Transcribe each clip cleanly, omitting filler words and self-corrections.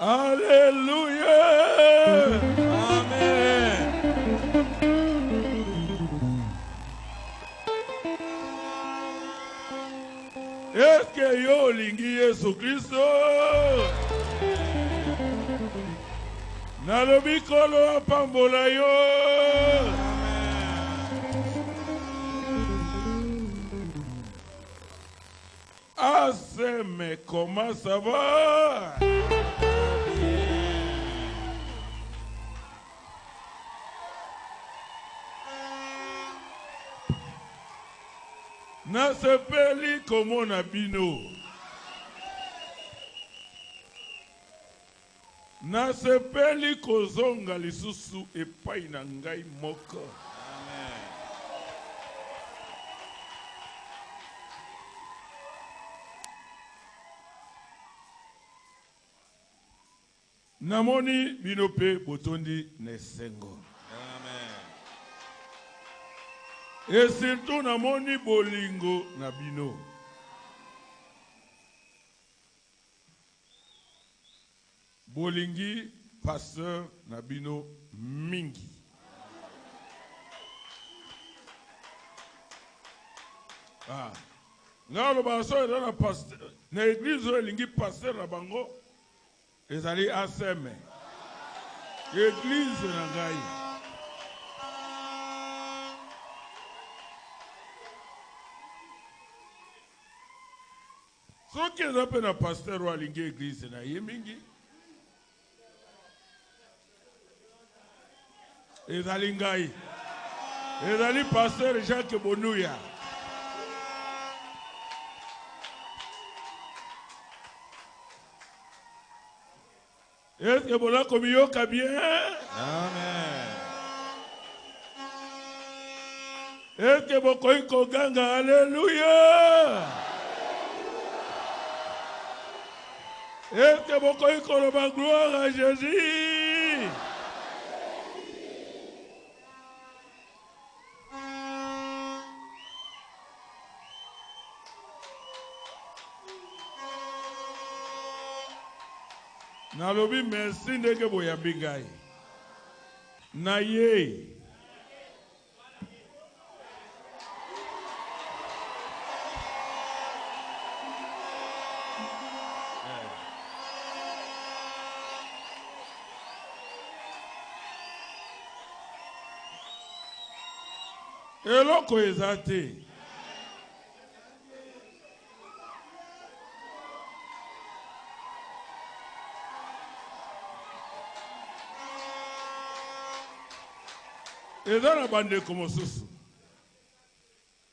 Alléluia. Amen. Est-ce que yo lingi Yesu Kristo? Nalobi kolo apambola yo. Mais comment ça va? Nasepeli komo na bino. Nasepeli kozonga lisusu epai na ngai moko. Namoni binope botondi nesengo. Amen. Et surtout namoni bolingo na bino. Bolingi pasteur na bino mingi. Ah. Ngalo baso na pasteur na église lingi pasteur na bango. Ezali aseme. Église na ngai. Soki ezape na pasteur wa lingi église na ye mingi. Ezali ngai. Ezali pasteur Jacques Bonuya. Est-ce que voilà comme yoka bien? Amen. Est-ce que bokoyi koganga alléluia? Est-ce que bokoyi koloba gloire à Jésus? Nalobi merci ndenge boyambi ngai. Na ye. Eloko eza te. Eza na bandeko mosusu.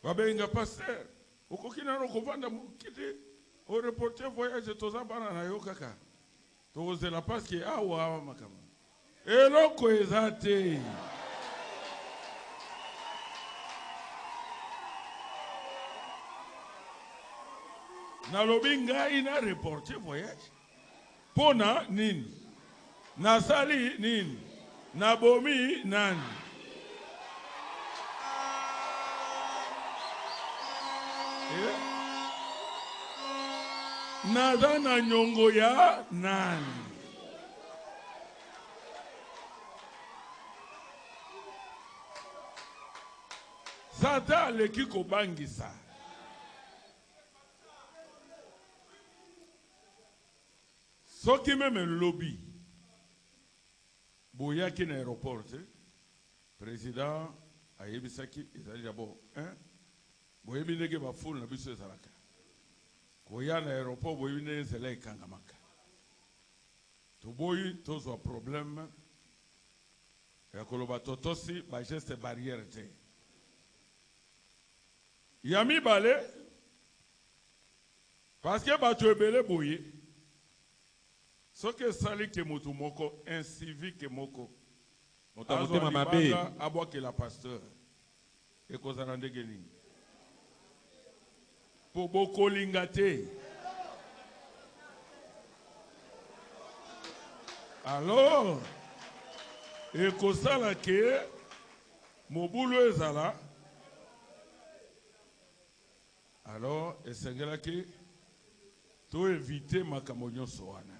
Babenga pasteur. Okoki nano kovanda mukiti. O reporter voyage toza bana na yo kaka. Tozela paske awa makama. Eloko eza te. Nalobi ngai na reporter voyage. Pona nini? Nasali nini? Nabomi nani? Naza na nyongo ya nani? Sata aleki kobangisa. Soki meme lobby. Boyaki na aéroport, président ayebisaki ezali d'abord, hein? Boyebi ndenge ba foule na biso ezalaka. Koya na aéroport boyebi ndenge ezala ekangamaka. Toboyi tozwa problème ya koloba totosi ba geste barrière te. Ya mibale parce que bato ebele boye. Soki sali ke motu moko incivique moko. Motema mabe. Aboke la pasteur. Ekozana ndenge nini? Po bokolinga te. Alors, ekosala ke mobulu ezala. Alors, esengela ke to éviter makambo nyonso wana.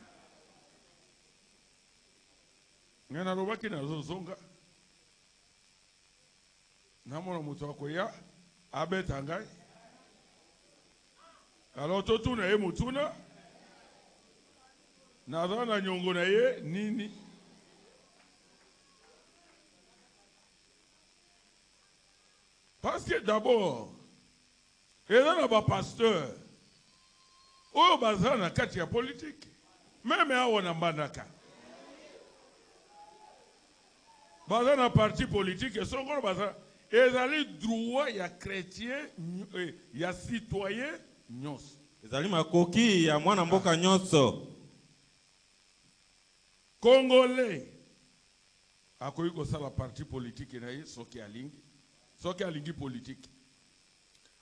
Ngana lobaki na zozonga. Namona mutu akoya abeta ngai. Alors totuna ye mutuna. Nazana nyongo na ye nini? Parce que d'abord, il y a un pasteur, ou bazana kati politique, même à Wanambanaka. Bazana parti politique, et son gros bazana, et les droits, il y a chrétiens, il y a citoyens, nyos. Ezali makoki ya mwana mboka nyonso. Congolais, akoyi ko sala parti politique na ye soki alingi. Soki alingi politique.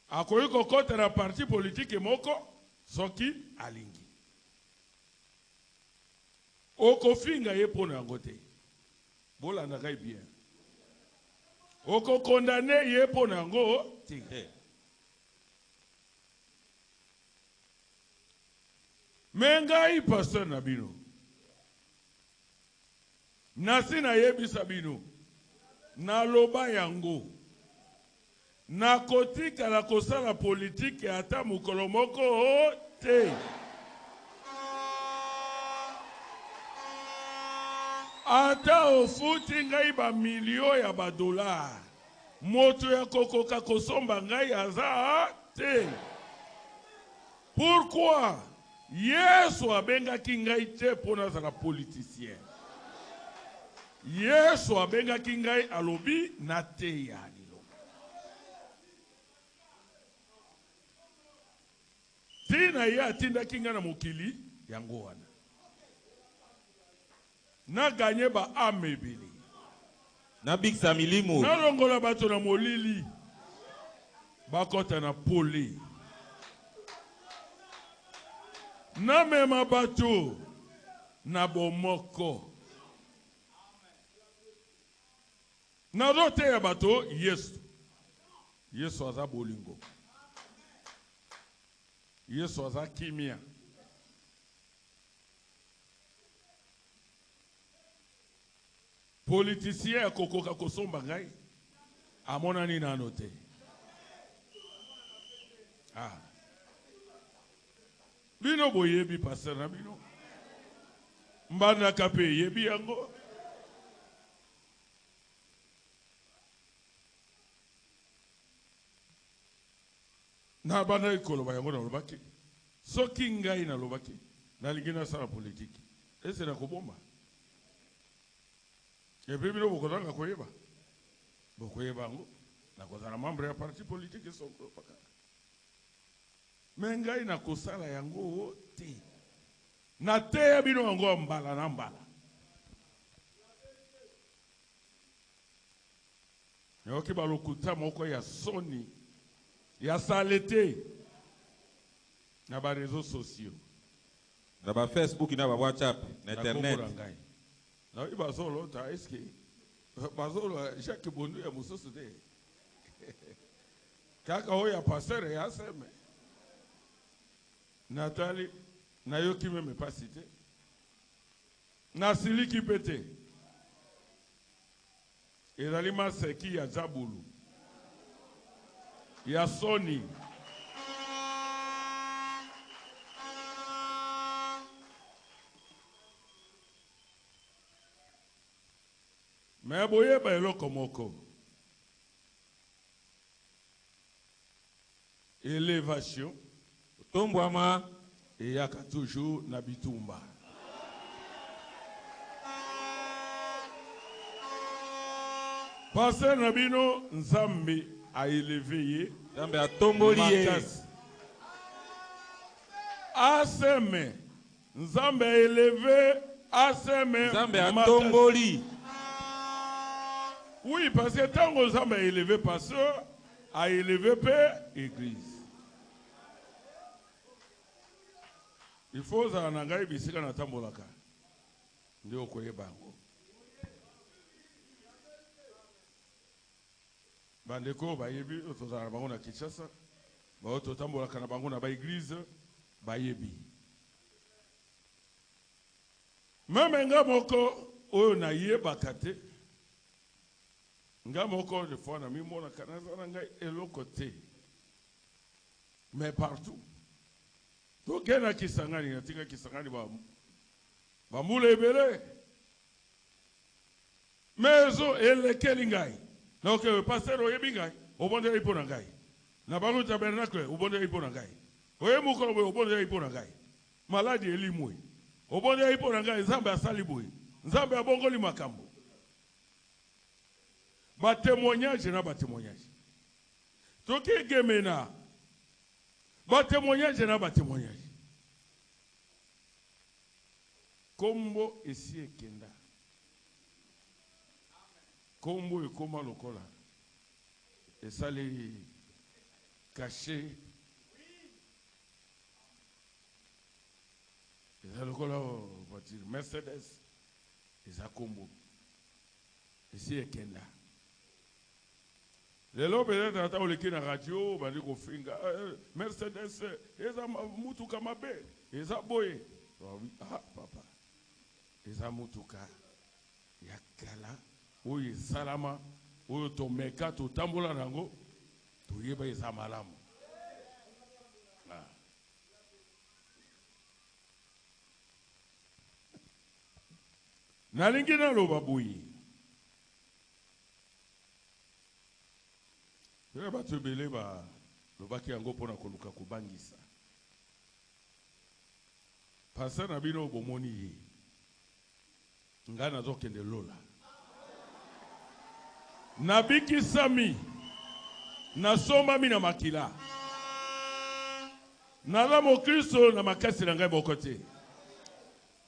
Akoyi ko kotera parti politique moko soki alingi. Oko finga ye pona yango te. Bolanda kai bien. Oko condamné ye pona yango te. Mengai pasteur Nabino. Nasi na yebisa bino. Na loba yango. Na kotika la kosala politique ata mukolo moko te. Ata ofuti ngai ba milio ya ba dollar. Moto ya kokoka kosomba ngai aza te. Pourquoi? Yesu abengaki ngai te pona zala politicien. Yesu abengaki ngai alobi na te ya. Tina ya tinda kinga na mokili yango wana. Na ganye ba amebili. Na biksa milimu. Na longola bato na molili. Bakota na poli. Na mema bato na bomoko. Na rote ya bato Yesu. Yesu aza bolingo. Yesu aza kimia. Politicien ya kokoka kosomba ngai amona ni na note. Ah. Bino boyebi pasteur na bino. Mbana kape yebi yango. Na bana ikoloba yango na lobaki. Soki ngai na lobaki. Na lingina sala politique. Ese na kobomba. Epe bino bokozanga koyeba. Bokoyeba ngo. Na kozala membre ya parti politique soko paka. Mais ngai na kosala yango te. Na te bino yango mbala na mbala. Yoki balokuta moko ya soni. Ya salete. Na ba réseaux sociaux. Na ba Facebook na ba WhatsApp, na internet. Na iba solo ta eske. Bazolo Jacques Bondu ya musoso de. Kaka hoya pasteur ya seme. Nathalie na yoki meme pas cité. Na siliki pete. Ezalima seki ya Zabulu. Ya Sony. Mais boye ba eloko moko. Élévation. Tombwama. Et yaka toujours na bitumba. Pasteur Nabino Nzambe a élevé. Nzambe a tomboli. Aseme. Nzambe a élevé. Aseme. Nzambe a tomboli. Oui, parce que tant que Nzambe a élevé pasteur, a élevé père, église. Il faut que nangai bisika na tambolaka. Ndio koyeba ngo. Bandeko bayebi otozala bango na Kinshasa. Ba ototambolaka na bango na ba église bayebi. Même nga moko oyo na yebaka te nga moko de fois na mimona kanaza na ngai eloko te mais partout tokena Kisangani natinga Kisangani bambula ebele mezo elekeli ngai donc pasteur oyebi ngai obondela ipo na ngai na bango tabernacle obondela ipo na ngai oye mukolo boye obondela ipo na ngai maladi elimwe obondela ipo na ngai nzambe asali boye nzambe abongoli makambo ba témoignage na ba témoignage toki gemena ba témoignage na ba témoignage kombo esi ekenda kombo ekoma lokola esali caché eza lokola voiture Mercedes eza kombo esi ekenda lelo peut-être ata oleki na radio bandi kofinga Mercedes eza mutuka mabe eza boye papa eza mutuka ya kala oyo esalama oyo tomeka totambola nango toyeba eza malamu nalingi naloba boye bato ebele balobaki yango mpona koluka kobangisa pasa na bino bomoni ye ngai nazokende lola nabikisami nasombami na makila naza mokristo na makasi na ngai moko te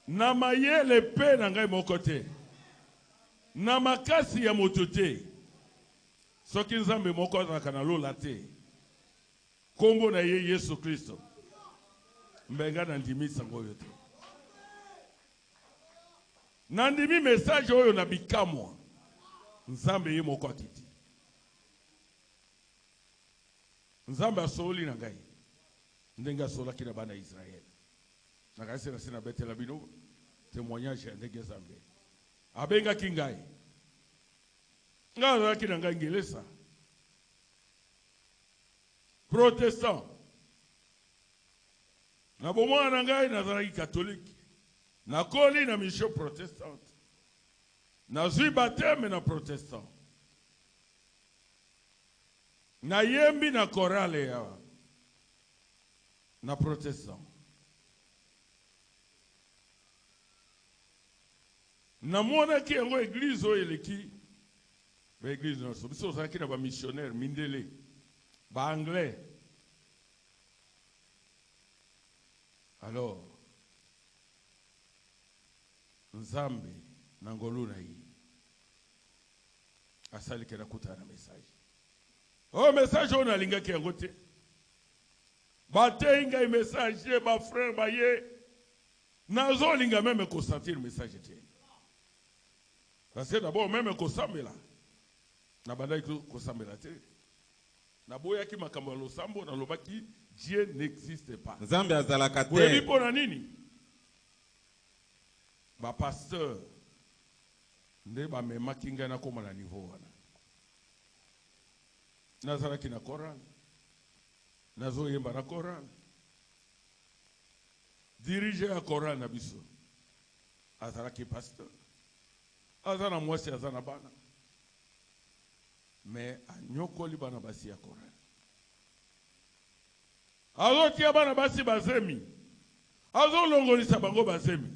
na mayele mpe na ngai moko te na makasi ya moto te soki nzambe moko azalaka na lola te kombo na ye Yesu Kristo mbenga nandimi sango oyo te nandimi message oyo na bikamwa nzambe ye moko akiti nzambe asoli na ngai ndenge asolaki na bana Israel nakasi na sina betela bino témoignage ya ndenge nzambe abengaki ngai ngai azalaki na ngai ngelesa protestant na bomwana na ngai nazalaki catholique nakoli na mission protestante nazwi bateme na protestant nayembi na chorale ya na protestant namonaki yango église oyo eleki l'église nyonso biso ozalaki na bamissionnaire mindele baanglais alors nzambe na ngolu na ye asaliki nakutana na message oyo message oyo nalingaki yango te bateyi ngai message bafrère baye nazolinga meme kosentir message te parce que d'abord meme kosambela na bandaki kosambela te naboyaki makambo ya losambo nalobaki Dieu n'existe pas nzambe azalaka te oyebi mpo na nini bapasteur nde bamemaki ngai nakoma na niveau wana nazalaki na chorale nazoyemba na chorale dirige ya chorale na biso azalaki pasteur aza na mwasi aza na bana mais anyokoli bana basi ya chorale azotia bana basi bazemi azolongolisa bango bazemi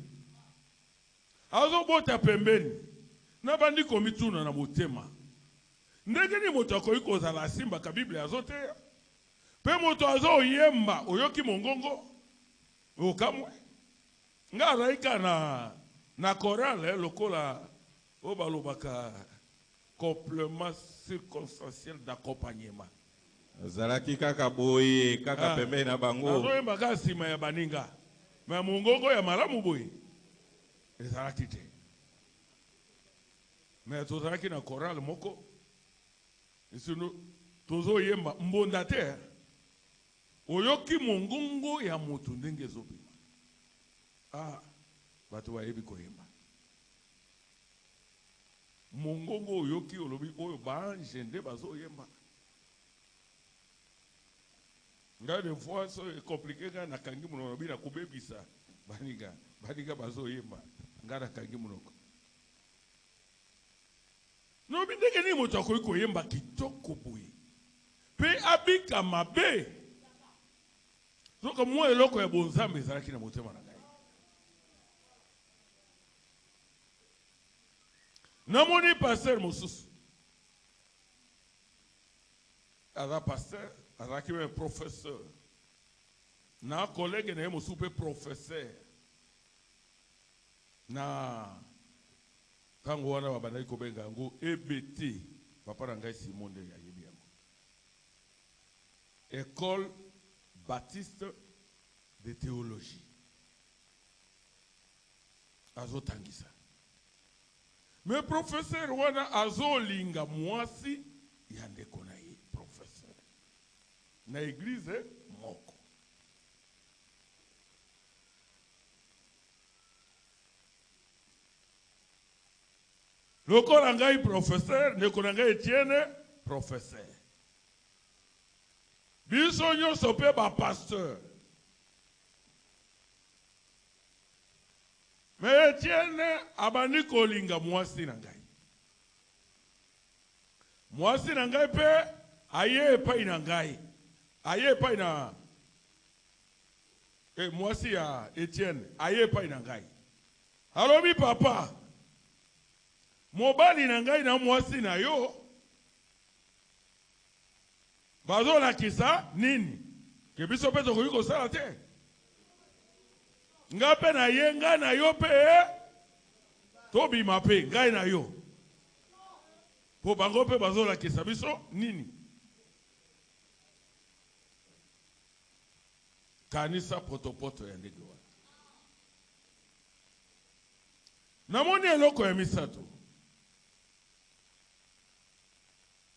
azobota pembeni na bandi komituna na motema ndenge ni moto akoki kozala asimbaka Biblia azoteya mpe moto azoyemba oyoki mongongo okamwe nga azalika na chorale lokola oyo balobaka complément circonstanciel d'accompagnement azalaki kaka boye kaka pembeni na bango azoyemba kaka nsima ya baninga me mongongo ya malamu boye ezalaki te me tozalaki na chorale moko esino tozoyemba mbonda te oyoki mongongo ya moto ndenge ezobima bato bayebi koyemba mongongo yoki olobi oyo bange nde bazoyemba. Nga des fois so compliqué nga nakangi munoko bina kubebisa baniga bazoyemba nga nakangi munoko. No bindeke ni moto akoyi koyemba kitoko boye. Pe abika mabe. Soka mwa eloko ya bonzambe ezalaki na motema na ngai. Namoni pasteur mosusu. Aza pasteur, azalaki même professeur. Na collègue na ye mosusu pe professeur. Na tango wana babandaki kobenga yango EBT, papa na ngai Simon nde ayebi yango. École Baptiste de théologie. Azo tangisa. Mais professeur wana azo linga mwasi ya ndeko na ye professeur. Na église moko. Lokola ngai professeur, ndeko na ngai Etienne professeur. Biso nyonso pe ba pasteur. Mais Etienne abandi kolinga mwasi na ngai. Mwasi na ngai pe aye epai na ngai. Aye epai na mwasi ya Etienne aye epai na ngai. Alobi papa. Mobali na ngai na mwasi na yo. Bazola kisa nini? Ke biso pe tokoki kosala te. Nga pe na ye nga na yo pe tobima pe ngai na yo. Po bango pe bazola kisa biso nini? Kanisa potopoto ya ndege wana. Namoni eloko ya misato.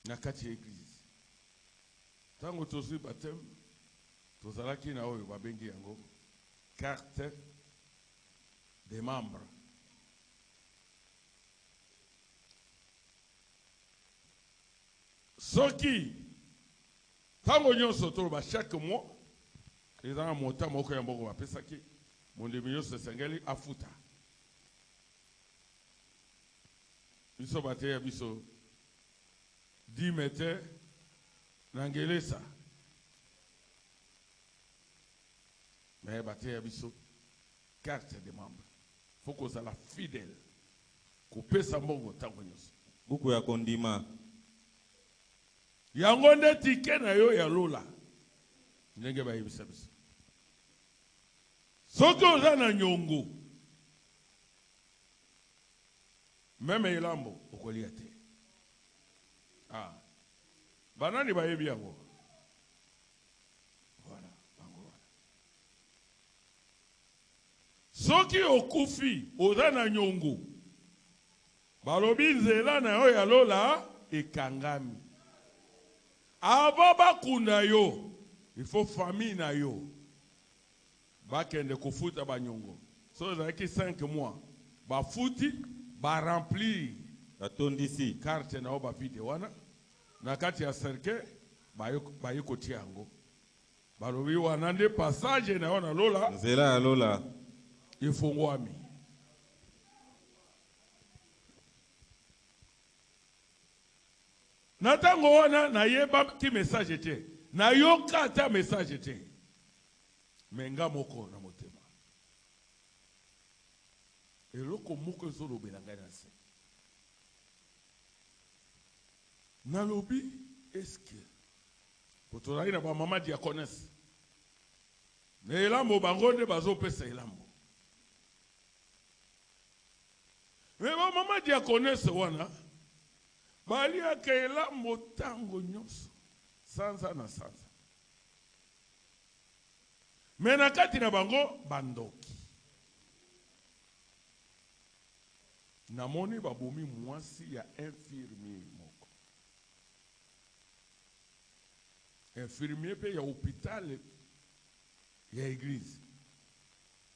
Na kati ya église. Tango tosi baptême, tozalaki na oyo babengi yango carte des membres. Soki tango nyonso toloba chaque mois, ezana montant moko ya mbongo bapesaki, mondimi nyonso esengeli afuta. Biso bateya biso 10 mètres Nangelesa. Mais baté abiso carte de membre. Faut que ça la fidèle. Couper sa mbongo tango nyonso. Buku ya kondima. Yango nde tike na yo ya lola. Ndenge ba yebisa biso. Soki oza na nyongo. Meme ilambo okolia te. Ah. Banani ba yebi yango. Voilà, bango wana. Soki okufi oza na nyongo. Balobi nzela na yo ya lola ekangami. Ava bakunda yo, il faut famille na yo. Bakende kofuta ba nyongo. So ezalaki 5 mois. Ba futi, ba remplir. Batondisi. Carte na yo ba vide wana. Na kati ya serke baye kotia yango. Balobi wana nde passage na yo na lola. Nzela ya lola. Ifungwami. Natango wana na yeba ki message te. Na yoka ta message te. Menga moko na motema. Eloko moko zolo belanga na se. Nalobi eske potolai na ba mama diaconesse. Na elambo bango nde bazopesa elambo. Me ba mama diaconesse wana bali akela motango nyonso sanza na sanza. Mena kati na bango bandoki. Namoni babomi mwasi ya infirmier moko. Infirmier pe ya hôpital ya église.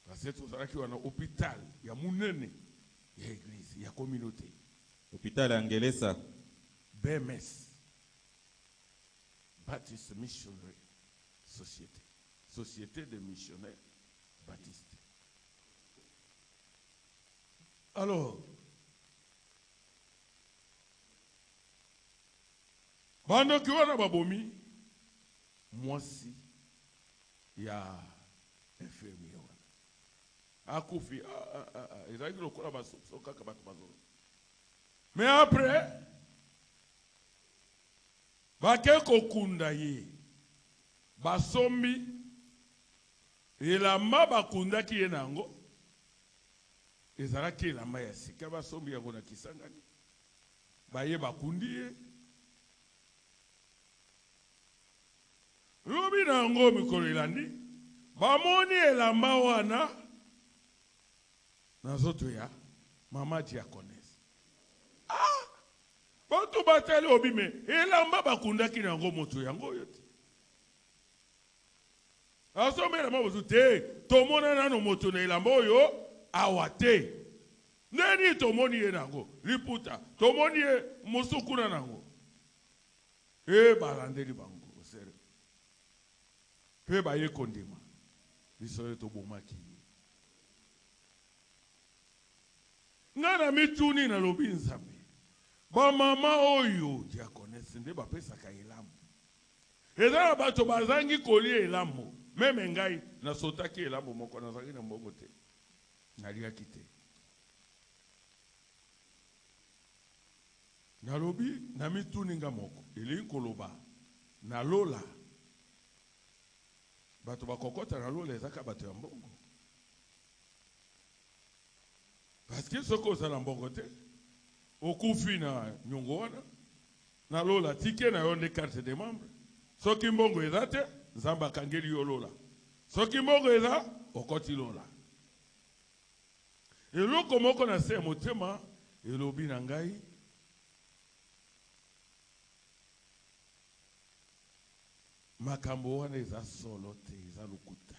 Parce que tozalaki wana hôpital ya munene ya église ya communauté. Hôpital Angelesa. BMS. Baptist Missionary Société. Société des missionnaires baptistes. Alors, pendant que on a babomi, moi si il y a infirmier. Akufi, ils ont dit le mais après, bakeko kunda ye, basombi, elamba bakunda ki ye nango, ezalaki elamba ya sika basombi yango na Kisangani, baye bakundi ye, lobi nango mikolo elandi, bamoni elamba wana, nazoto ya, mama diakonese. Ah! Bantu batali obime, elamba bakunda ki nango moto yango yote. Asombe elamba bozu te, tomona nano moto na elamba oyo, awate. Neni tomoni ye nango, liputa, tomoni ye musukuna nango. Balandeli bango, osere. Ba ye kondima, bisoye to bomaki. Ngana mituni na lobi nzambe. Ba mama oyo diakonese nde bapesa ka elamu. Ezala bato bazangi kolia elamu. Meme ngai na sotaki elamu moko na zangi na mbongo te. Naliaki te. Na lobi na mituni nga moko. Eli koloba na lola. Bato bakokota na lola ezaka bato ya mbongo. Parce que ce qu'on a dans bon côté, au coup na nyongo na lola tike na yon de carte de membre. So ki mbongo ezate, nzamba kangeli yo lola. So ki mbongo eza, okoti lola. Eloko moko na se motema, elobi na ngai, makambo wana eza solo te, eza lukuta.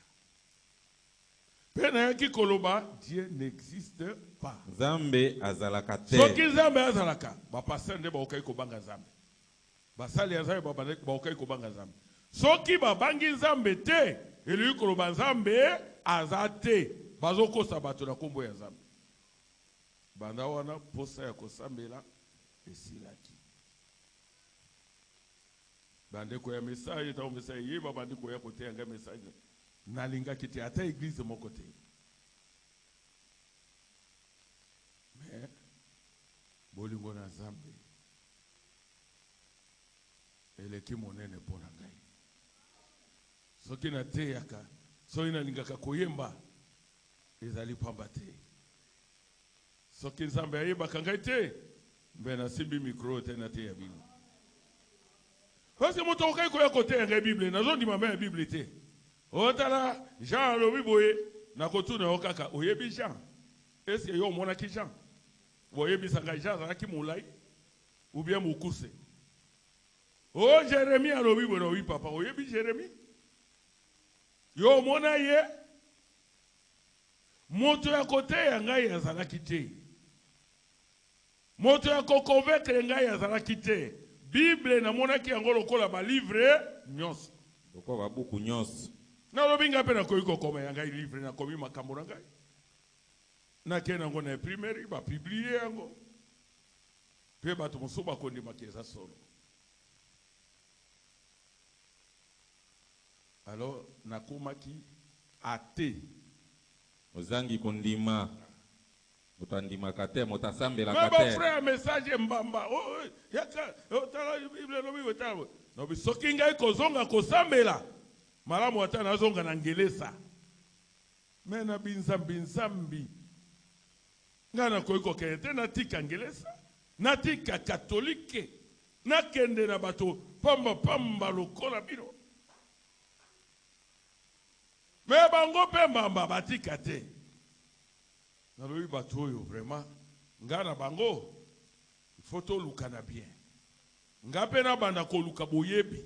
Pena yaki koloba, Dieu n'existe pas. Zambe azalaka te. Soki Zambe azalaka, ba pasteur nde ba okai ko banga Zambe. Ba sali azali ba okai ko banga Zambe. Soki ba bangi Zambe te, eli koloba Zambe azate, bazoko sabato na kombo ya Zambe. Banda wana posa ya kosambela esilaki. Bande ko ya message ta message yeba bande ko ya kote yanga message. Nalinga kiti ata église mon côté. Mais bolingo na Zambe eleki monene pona ngai. Soki na te yaka, so ina lingaka koyemba ezali pamba te. Soki Zambe ayeba kangai te, mbe na simbi micro te na te ya bino. Parce que moto okai koya kote ya Bible, nazo ndima me ya Bible te. Otala Jean lobi boye na kotuna okaka oyebi Jean. Est-ce que yo mona ki Jean? Boyebi sanga Jean zaki mulai ou bien mukuse. Oh Jérémie lobi boye oui papa oyebi Jérémie. Yo mona ye moto ya kote ya ngai azalaki te. Moto ya kokonvaincre ngai azalaki te. Bible na mona ki yango lokola ba livre nyonso. Lokola buku nyonso. Na lobinga pe na koyiko koma ya ngai livre na komi makambo na ngai. Na kena ngo na imprimerie ba publier yango. Pe bato mosuba kondi makeza solo. Alors nakomaki ate Ozangi kondima. Motandima kate motasambela kate. kate. Ma frère message mbamba. Oh yaka otala Bible lobi wetalo. No bisoki ngai kozonga kosambela. Malamu ata nazonga na ngelesa. Mena binzambi. Ngana koyiko kente na tika ngelesa. Na tika katolike. Na kende na bato pamba lokola bino. Me bango pe mbamba batika te. Na lobi bato oyo vraiment. Ngana bango. Photo luka na bien. Ngape na banda ko luka boyebi.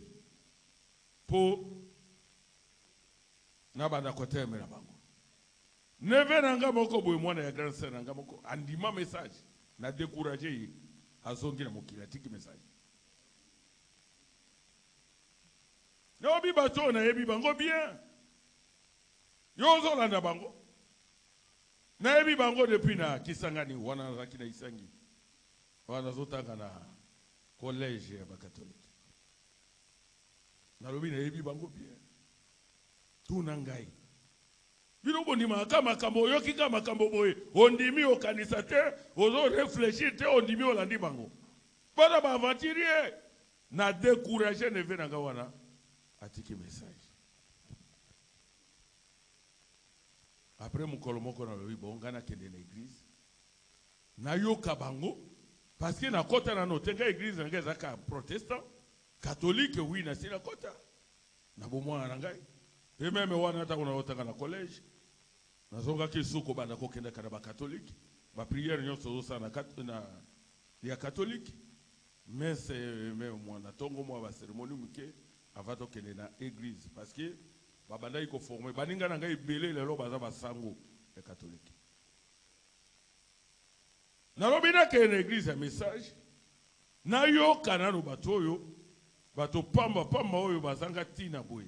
Po na banda kote mera bango. Neve nanga moko boye mwana ya grand sœur nanga moko andima message na décourager azongi na mokili atiki message. Yo bi bato na yebi bango bien. Yo zolanda bango. Na yebi bango depuis na Kisangani wana zaki na Isangi. Wana zotanga na collège ya bakatolike. Na lobi na yebi bango bien. Tuna ngai. Bino bondima kama kambo yoki kama kambo boye. Ondimi o kanisa te, ozo réfléchir te ondimi o landi bango. Bana ba aventurier na décourager ne venanga wana. Atiki message. Après mon kolomoko na lobi bon ngana kende na église. Na yoka bango parce que na kota na notenga église nga zaka protestant, catholique oui na sila kota. Na bomwa na ngai. Et même wana ta kuna otanga na collège. Na zonga ki suko bana ko kenda kana ba catholique. Ba prière nyonso zo na ya catholique. Mais c'est même moi na tongo moi ba cérémonie muke avant to kende na église parce que babanda iko formé baninga na ngai belé lelo baza ba sango ya catholique. Na lobina ke na église ya message na yo kana no batoyo bato pamba oyo bazanga tina boy.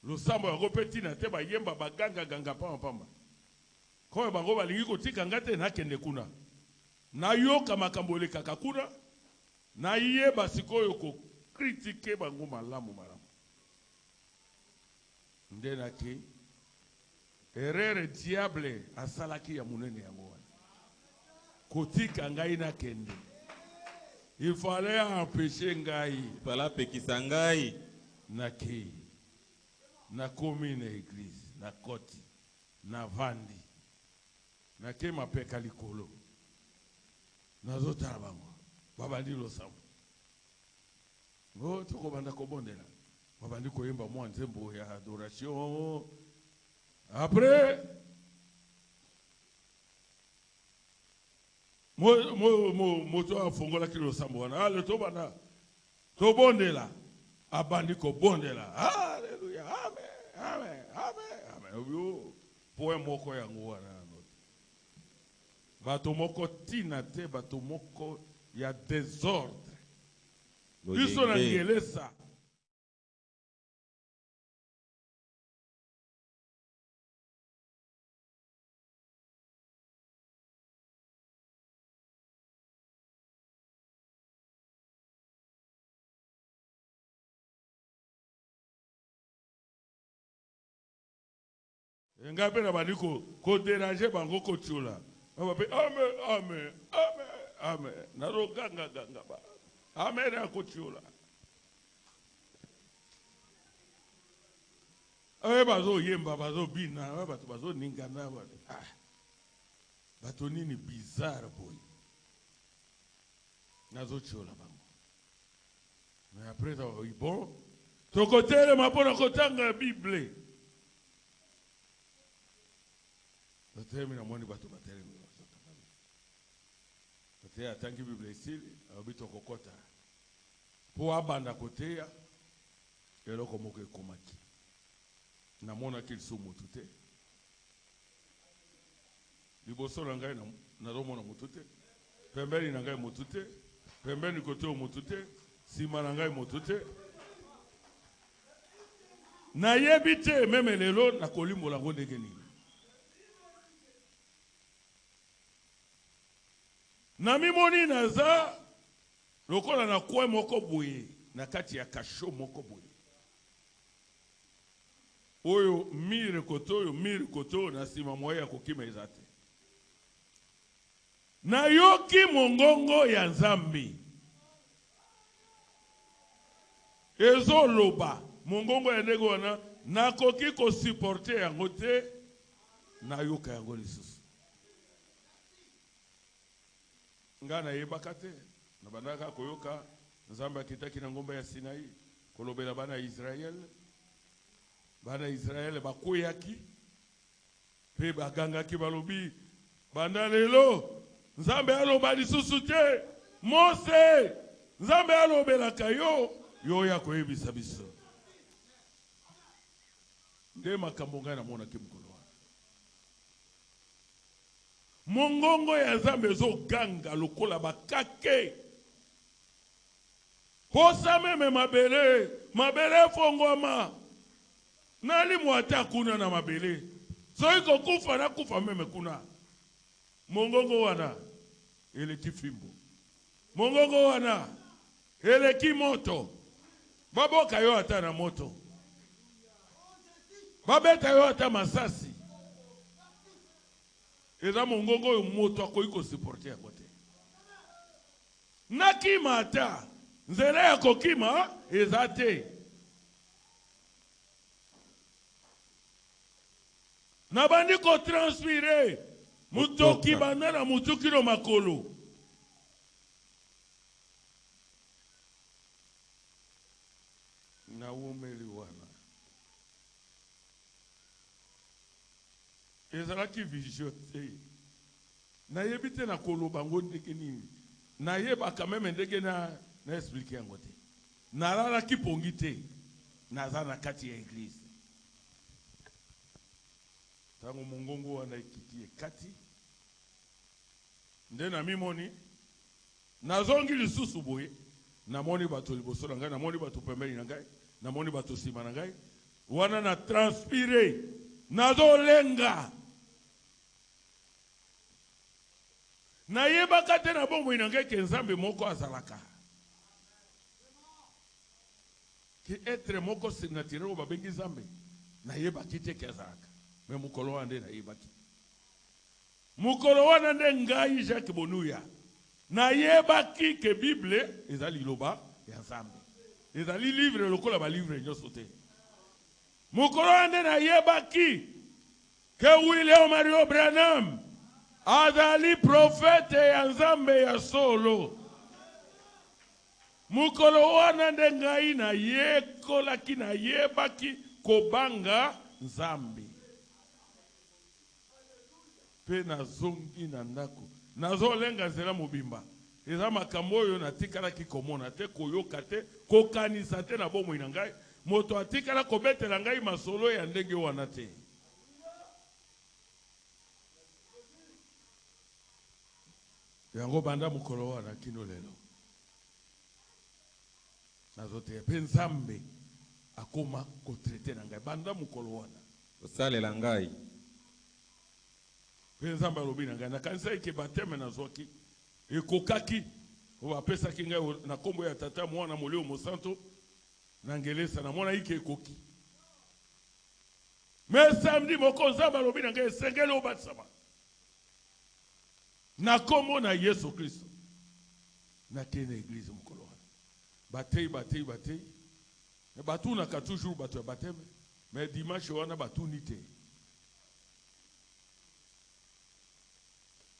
Lo sambo ya kopeti na te ba yemba baganga pamba. Ko bango balingi kotika ngate na kende kuna. Na yo kama kambole kakakuna na yeba sikoyo ko critiquer bango malamu. Ndena ki erreur diable asalaki ya munene yango wana. Kotika ngai na kende. Il fallait empêcher ngai. Il fallait pekisa ngai na ki na komi na église na koti na vandi na ke mapeka likolo na zotala bango babandi losambo ngo toko banda kobondela babandi koyemba mwa nzembo ya adoration. Après moto afongola ki losambo wana ale to banda to bondela abandi ko bondela. Hallelujah. Amen. Poe moko ya nguwa na bato moko tina te bato moko ya désordre. Biso na ngelesa. Ngape na baniko ko déranger bango ko tula. Amen. Na roganga ba. Amen na ko tula. Bazo yemba bazo bina, bazo ningana ba. Bato nini bizarre boy. Nazo tula bango. Mais après ça bon, to côté le mapona kotanga Bible. Termina mwani batu bateremi. Kotea tangi Biblia isili, abito kokota. Po abanda kotea, eloko moko ekomaki. Na mona kilisu mutute. Liboso na ngai na romo na mutute. Pembeni na ngai mutute. Pembeni kote mutute. Sima na ngai mutute. Na yebite meme lelo na kolimbo la ndenge nini. Na mimoni naza lokola na kwe moko boye na kati ya kasho moko boye. Oyo mire koto na sima moya ya kokima ezate. Na yoki mongongo ya Nzambi. Ezo loba mongongo ya ndego wana na koki ko supporter yango te na yoka yango lisusu. Ngana yebakate na bandaka koyoka Nzambe akitaki na ngomba ya Sinai kolobela bana Israel bakoyaki pe bagangaki balobi banda lelo Nzambe aloba lisusu te Mose Nzambe alobelaka yo ya koyebisa biso nde makambo ngai na mona ki mokolo mongongo ya Nzambe zo ganga lokola bakake. Posa meme mabele fongoma. Nali mwata kuna na mabele. So iko kufa na kufa meme kuna. Mongongo wana eleki fimbo. Mongongo wana eleki moto. Baboka yo ata na moto. Babeta yo ata masasi. Eza mongongo yo moto akoki kosuporte ya kote. Nakima ata. Nzela ya kokima eza te. Nabandi ko transpire. Mutoki banana mutoki no makolo. Na umeli wana. Ezalaki visiote. Na yebite na kolo bango ndeke nini. Na yeba kameme ndeke na explique yango te. Na lala kipongi te. Na za na kati ya église. Tango mongongo wana ekiti kati. Nde na mimoni. Nazongi lisusu boye. Namoni bato liboso na ngai, namoni bato pembeni na ngai, namoni bato sima na ngai. Wana na transpire. Nazo lenga. Na yeba kate na bombo inangai ke Nzambe moko azalaka. Ki etre moko signature o babengi Nzambe. Na yeba kite ke azalaka. Me mukolo wande na yeba ki. Mukolo wana nde ngai Jacques Bonuya. Na yeba ki ke Bible ezali loba ya Nzambe. Ezali livre lokola ba livre nyoso te. Mukolo wana na yeba ki ke William Mario Branham azali profete ya Nzambe ya solo. Mukolo wana nde ngai na yekola ki na yeba ki kobanga Nzambe. Pe na zongi na ndako. Nazo lenga zela mobimba. Eza makambo oyo natikala ki komona te koyoka te kokanisa te na bomoi na ngai. Moto atikala kobetela ngai masolo ya ndenge wana te. Yango banda mukolo wana kino lelo. Nazo te pe Nzambe akoma kotrete na ngai banda mukolo wana. Osalela ngai. Pe Nzambe alobi na ngai na kanisa eke bateme na zoki. Ekokaki o apesa ki ngai na kombo ya tata mwana molio mosanto na ngelesa na mwana ike ekoki. Mais samedi moko Nzambe alobi na ngai sengele o batsama. Na kombo na Yesu Kristo. Na kene église mukolo wana. Batei. Ne batu na ka toujours batu ya bateme. Mais dimanche wana batu nite.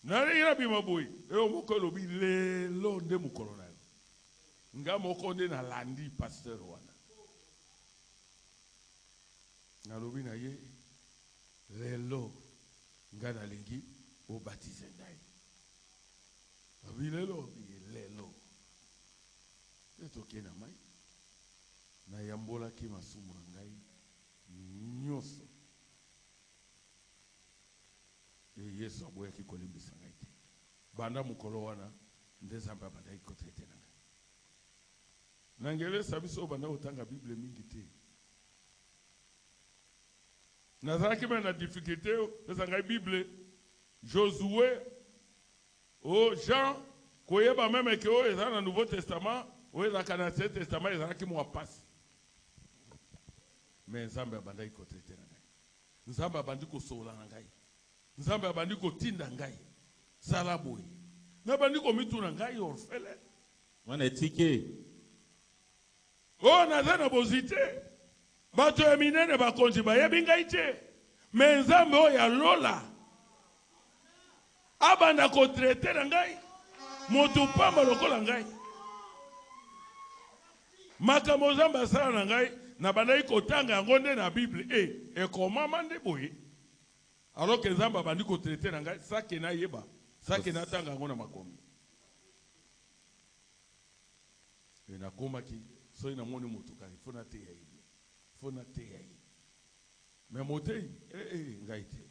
Nari rabi maboy. Eo moko lobi lelo nde mukolo na yo. Nga moko nde na landi pasteur wana. Na lobi na ye lelo nga na lingi o baptiser ngai. Lobi lelo. Etoke na mai. Na yambola ki masumu na ngai. Nyoso. Yesu aboya ki kolimbisa ngai te. Banda mukolo wana nde Nzambe abandaki kotrete na ngai. Nangelesa biso banda otanga Bible mingi te. Nazalaki me na difficulté pesa ngai Bible Josué Jean koyeba meme ke o eza na Nouveau Testament o eza na Ancien Testament ezalaki mwa pasi. Mais Nzambe abandaki kotrete na ngai. Nzambe abandi kosola na ngai. Nzambe abandi kotinda ngai. Sala boye. Nabandi komituna ngai orfele. Wana etike. Oh naza na bozite. Bato ya minene bakonzi bayebi ngai te. Mais Nzambe oyo ya lola. Abanda kotrete na ngai. Moto pamba lokola ngai. Makambo Nzambe asala na ngai. Nabandaki kotanga yango nde na Bible. Ekomama nde boye. Alors que Nzambe abandi kotrete na ngai. Sake na yeba. Sake na tanga yango na makomi. E na komaki. So ina moni motuka. Fona te ya ibi. Fona te ya ibi. Mais motei. Ngai te.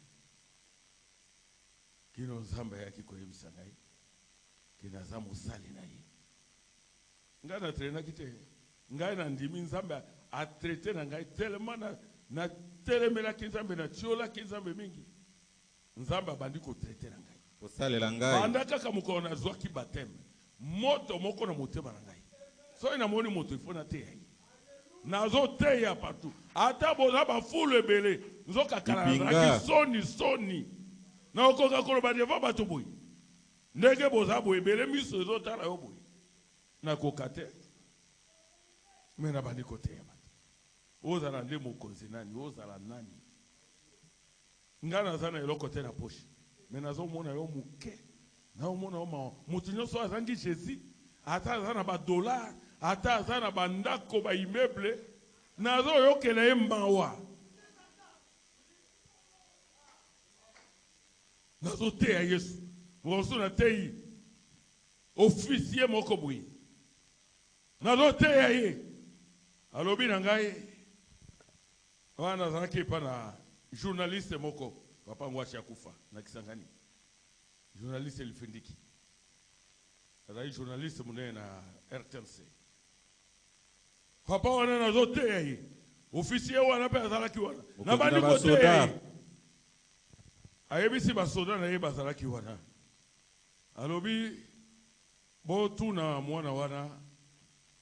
kino nzamba yaki koyebisa ngai kina za mosali na ye ngai na traîna kite ngai na ndimi nzamba a traité na ngai tellement na telemela kinzambe na tiola kinzambe mingi nzamba bandi ko traité na ngai kosalela ngai banda kaka moko na zwaki bateme moto moko na motema na ngai so ina moni moto ifona te ya nazo te ya partout ata boza ba fulu ebele nzoka kala soni na okoka koloba deva bato boy ndenge boza boy ebele miso ezotala yo boy na kokate mena bandi kote ya bato ozala nde mokonzi nani ozala nani ngana zana eloko te na poche mena zo mona yo muke na omona yo mutu nyonso azangi Jésus ata azana ba dollar ata azana ba ndako ba immeuble nazo yokela ye mbawa nazo te ya Yesu mosu na tei officier moko boyi nazo te ya ye alobi na ngai wana zaki pa na journaliste moko papa ngwachi akufa na Kisangani journaliste Elifindiki azali journaliste munene na RTNC papa wana nazo te ya ye officier wana pe azalaki wana na bandi ko te ya ye ayebisi basoda na ye bazalaki wana alobi bo tuna mwana wana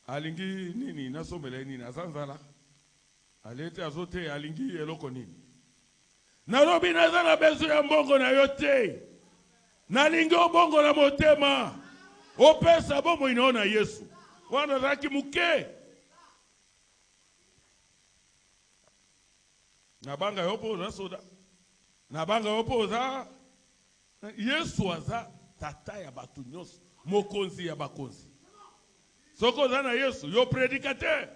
alingi nini nasomela nini azanzala alete azote alingi eloko nini nalobi nazala beso ya mbongo na yo te nalingi obongo na motema opesa bomo inaona Yesu wana zaki muke nabanga yopo za soda nabanga yopo za Yesu aza tata ya batu nyonso mokonzi ya bakonzi soko za na Yesu yo prédicateur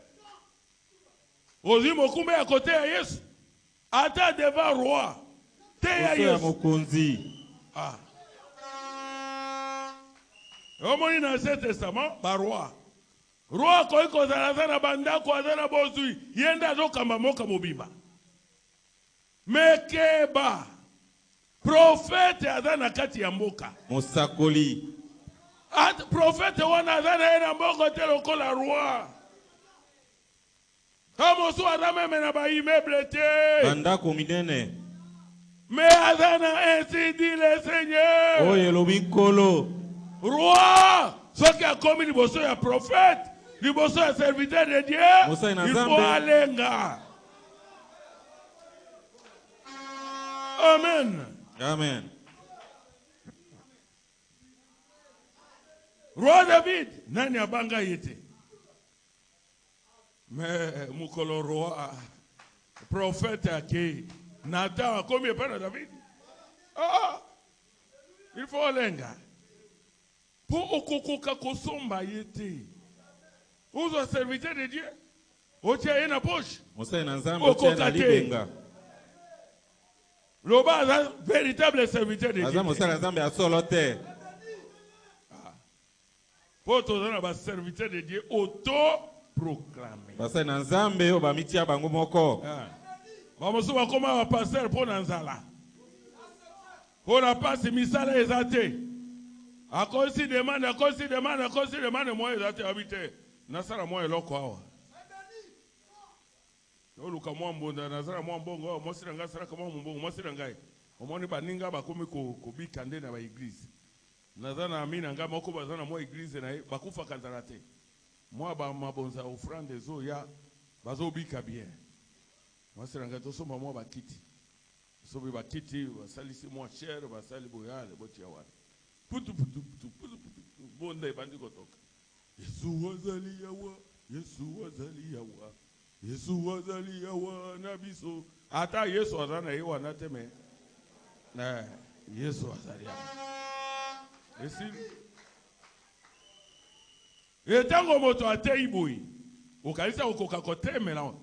ozi mokumbe ya kote ya Yesu ata devant roi te ya Yesu mokonzi omoni na Ancien Testament ba roi ko kozala na bandako azana bozui yenda zokamba moka mobimba mekeba prophète azana kati ya mboka mosakoli prophète wana azana ena mboko te lokola roi kamosu azana mena ba immeuble te bandako minene mais azana ainsi dit le Seigneur oye lobi nkolo roi soki akomi liboso ya prophète liboso ya serviteur de Dieu il faut alenga. Amen. Amen. Roi David, nani abanga yete. Mais mukolo roi, prophète ake, Nathan, combien de David? Ah, il faut lenga. Pour okokoka kosomba yete. Vous êtes serviteur de Dieu. Otia ena poche. Musa ina nzambe otia na libenga. Loba est véritable serviteur de Dieu. Pour un serviteur de Dieu auto-proclamé. Vamos voir comment un pasteur pour Nanzala. Pour la passe, misala exaté. À cause de demande, moi exaté habité. Nasara moi est loco. Oluka mwambonda nazara mwambongo mosiranga sara kama mwambongo mosiranga omoni baninga bakomi ko bikande na ba église nazana amina nga moko bazana mo église na bakufa kanzala te moi ba mabonza offrande zo ya bazo bika bien mosiranga to soma mo bakiti sobi bakiti basalisi mo cher basali boyale botia wana putu bonde bandi kotoka Yesu wazali yawa Yesu wazali yawa nabiso ata Yesu azana yewa nateme na Yesu wazali yawa esi etango moto atei boyi okalisa okoka kotemela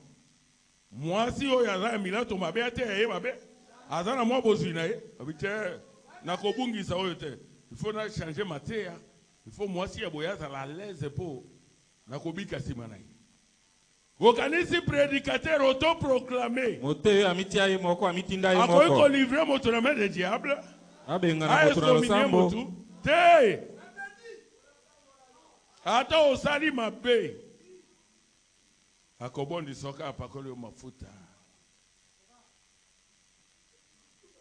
mwasi oyo azana milato mabe ate ye mabe azana mwa bozwi na ye abite na kobungisa oyo te il faut na changer matéa il faut mwasi ya boya azala à l'aise po na kobika sima na ye Okanisi prédicateur auto-proclamé. Akoy ko livrer moto na main de diable. Aesomine mutu te. Ata osali mabe. Akobondi soka apakole yo mafuta.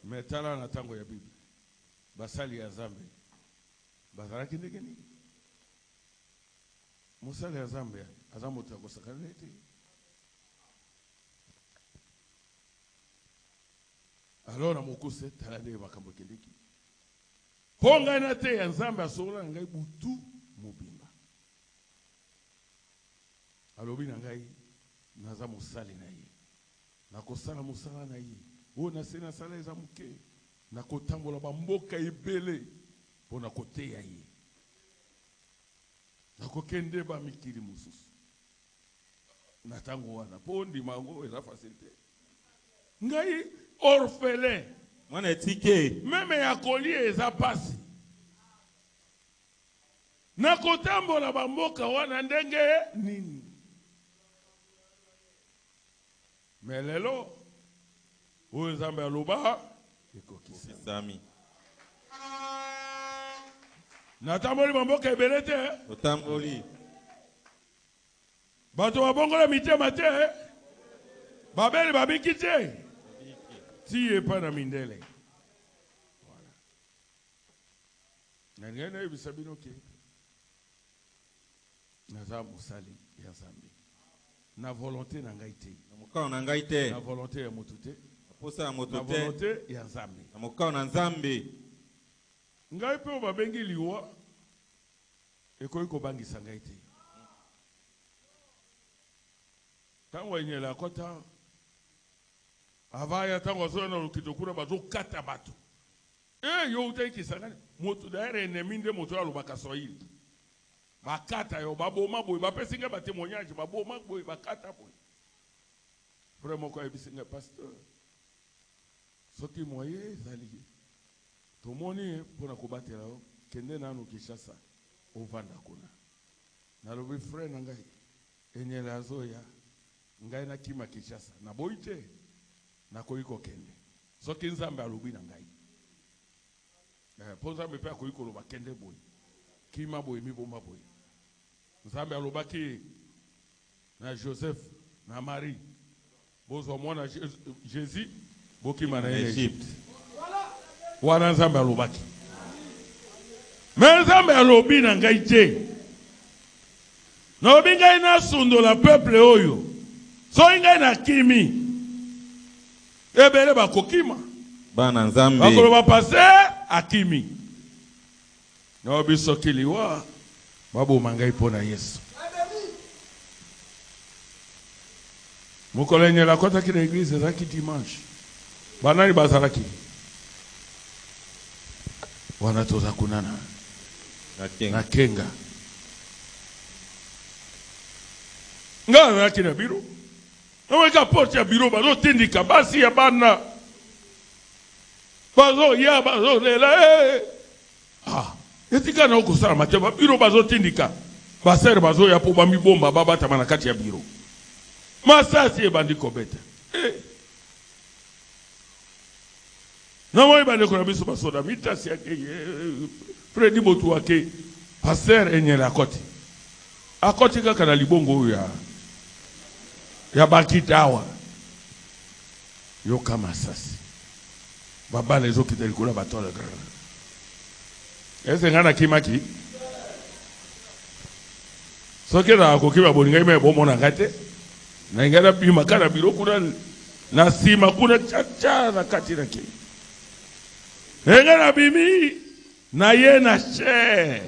Metala na tango ya Biblia. Basali ya Zambe. Bazalaki ndenge nini? Musali ya Zambe. Azamu takosakana ete. Alors na mokuse talande makambo kendeki. Ponga na te ya Nzambe asola ngai butu mobimba. Alobi na ngai naza musali na ye. Nakosala musala na ye. O na sena sala eza muke. Nakotambola ba mboka ebele pona koteya ye. Nakokende ba mikili mususu. Natango wana pondi mango eza facilité. Ngai orphelin. Mwana etike. Meme ya kolie eza pasi. Nakotambola ba mboka wana ndenge nini. Melelo o Nzambe aloba ekokisami. Natamboli ba mboka ebele te. Otamboli. Bato babongola mitema te. Babeli babiki te. Si epa na mindele. Voilà. Nangena ebisabino ke. Naza musali ya Nzambe. Na volonté na ngai te. Mukao na ngai te. Na volonté ya mutu te. Posa moto te. Na volonté ya Nzambe. Na mukao na Nzambe. Ngai pe babengi liwa. Ekoyi kobangisa ngai te. Tango enyela kota. Avaya tango zona lukitokura bazo kata bato. Yo uteki sangani. Moto daere eneminde moto alobaka Swahili. Bakata yo baboma boy bapesinga ba témoignage baboma boy bakata boy. Vraiment quoi ebisinga pasteur. Soki moye zali. Tomoni pona kobatela o kende nanu Kinshasa ovanda kuna. Na lobi frère na ngai enyela zoya ngai na kima Kinshasa na boite na koiko kende. Soki Nzambe alobi na ngai. Ponza me pe akoiko loba kende boy. Kima boy mi bomba boy. Nzambe alobaki na Joseph na Marie bozo mwana Jésus bokima na Egypte. Wana Nzambe alobaki. Mais Nzambe alobi na ngai te. Na obi ngai na sundola peuple oyo. So ngai na kimi. Ebele bakokima. Bana Nzambe. Bakoloba pase akimi. Na obi sokiliwa. Babu mangai pona Yesu. Mukolenye la kota kina église zaki dimanche. Banani bazaraki. Wana toza kunana. Na kenga. Nga kina biro. Naweka porte ya biro bazo tindika basi ya bana. Bazo ya bazo lela. Etika na okusala mateba biro bazo tindika. Baser bazo ya po bami bomba baba tamana kati ya biro. Masasi ebandi kobeta. Na moi bande ko na biso basoda mitasi yake Fredi botu wake passer enyela akoti. Akoti kaka na libongo ya bakitawa. Yo kama sasi. Baba lezo kitelikula batola. Ese ngana kimaki. Soke na kokiba bolinga ime bomona ngate. Na ingana bima kana biro kuna na sima kuna chacha na kati na ki. Ngana bimi na ye na she.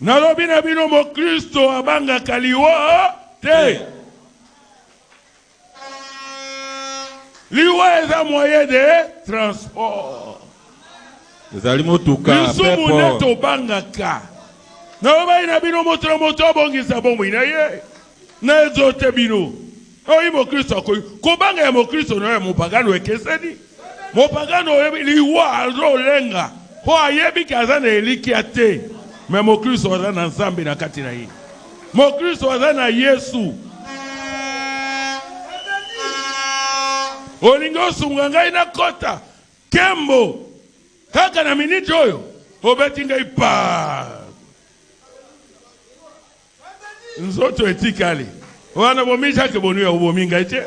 Na lobi na bino mo Kristo abanga kaliwa te. Liwa eza moyen de transport. Lisumu neto bangaka. Na obai na bino moto bongisa bomu ina ye. Na ezote bino. Oyi mo Kristo kobanga ya mo Kristo na ya mopagano ekeseni. Mopagano liwa azo lenga. Po ayebi kaza na eliki ate. Me mo Kristo waza na Nzambe na kati na ye. Mo Kristo waza na Yesu. Olingo sunga ina kota. Kembo. Kaka na minute oyo. Obeti ngai pa. Nzoto etikali. Wana bomisha ke bonu ya ubominga ite.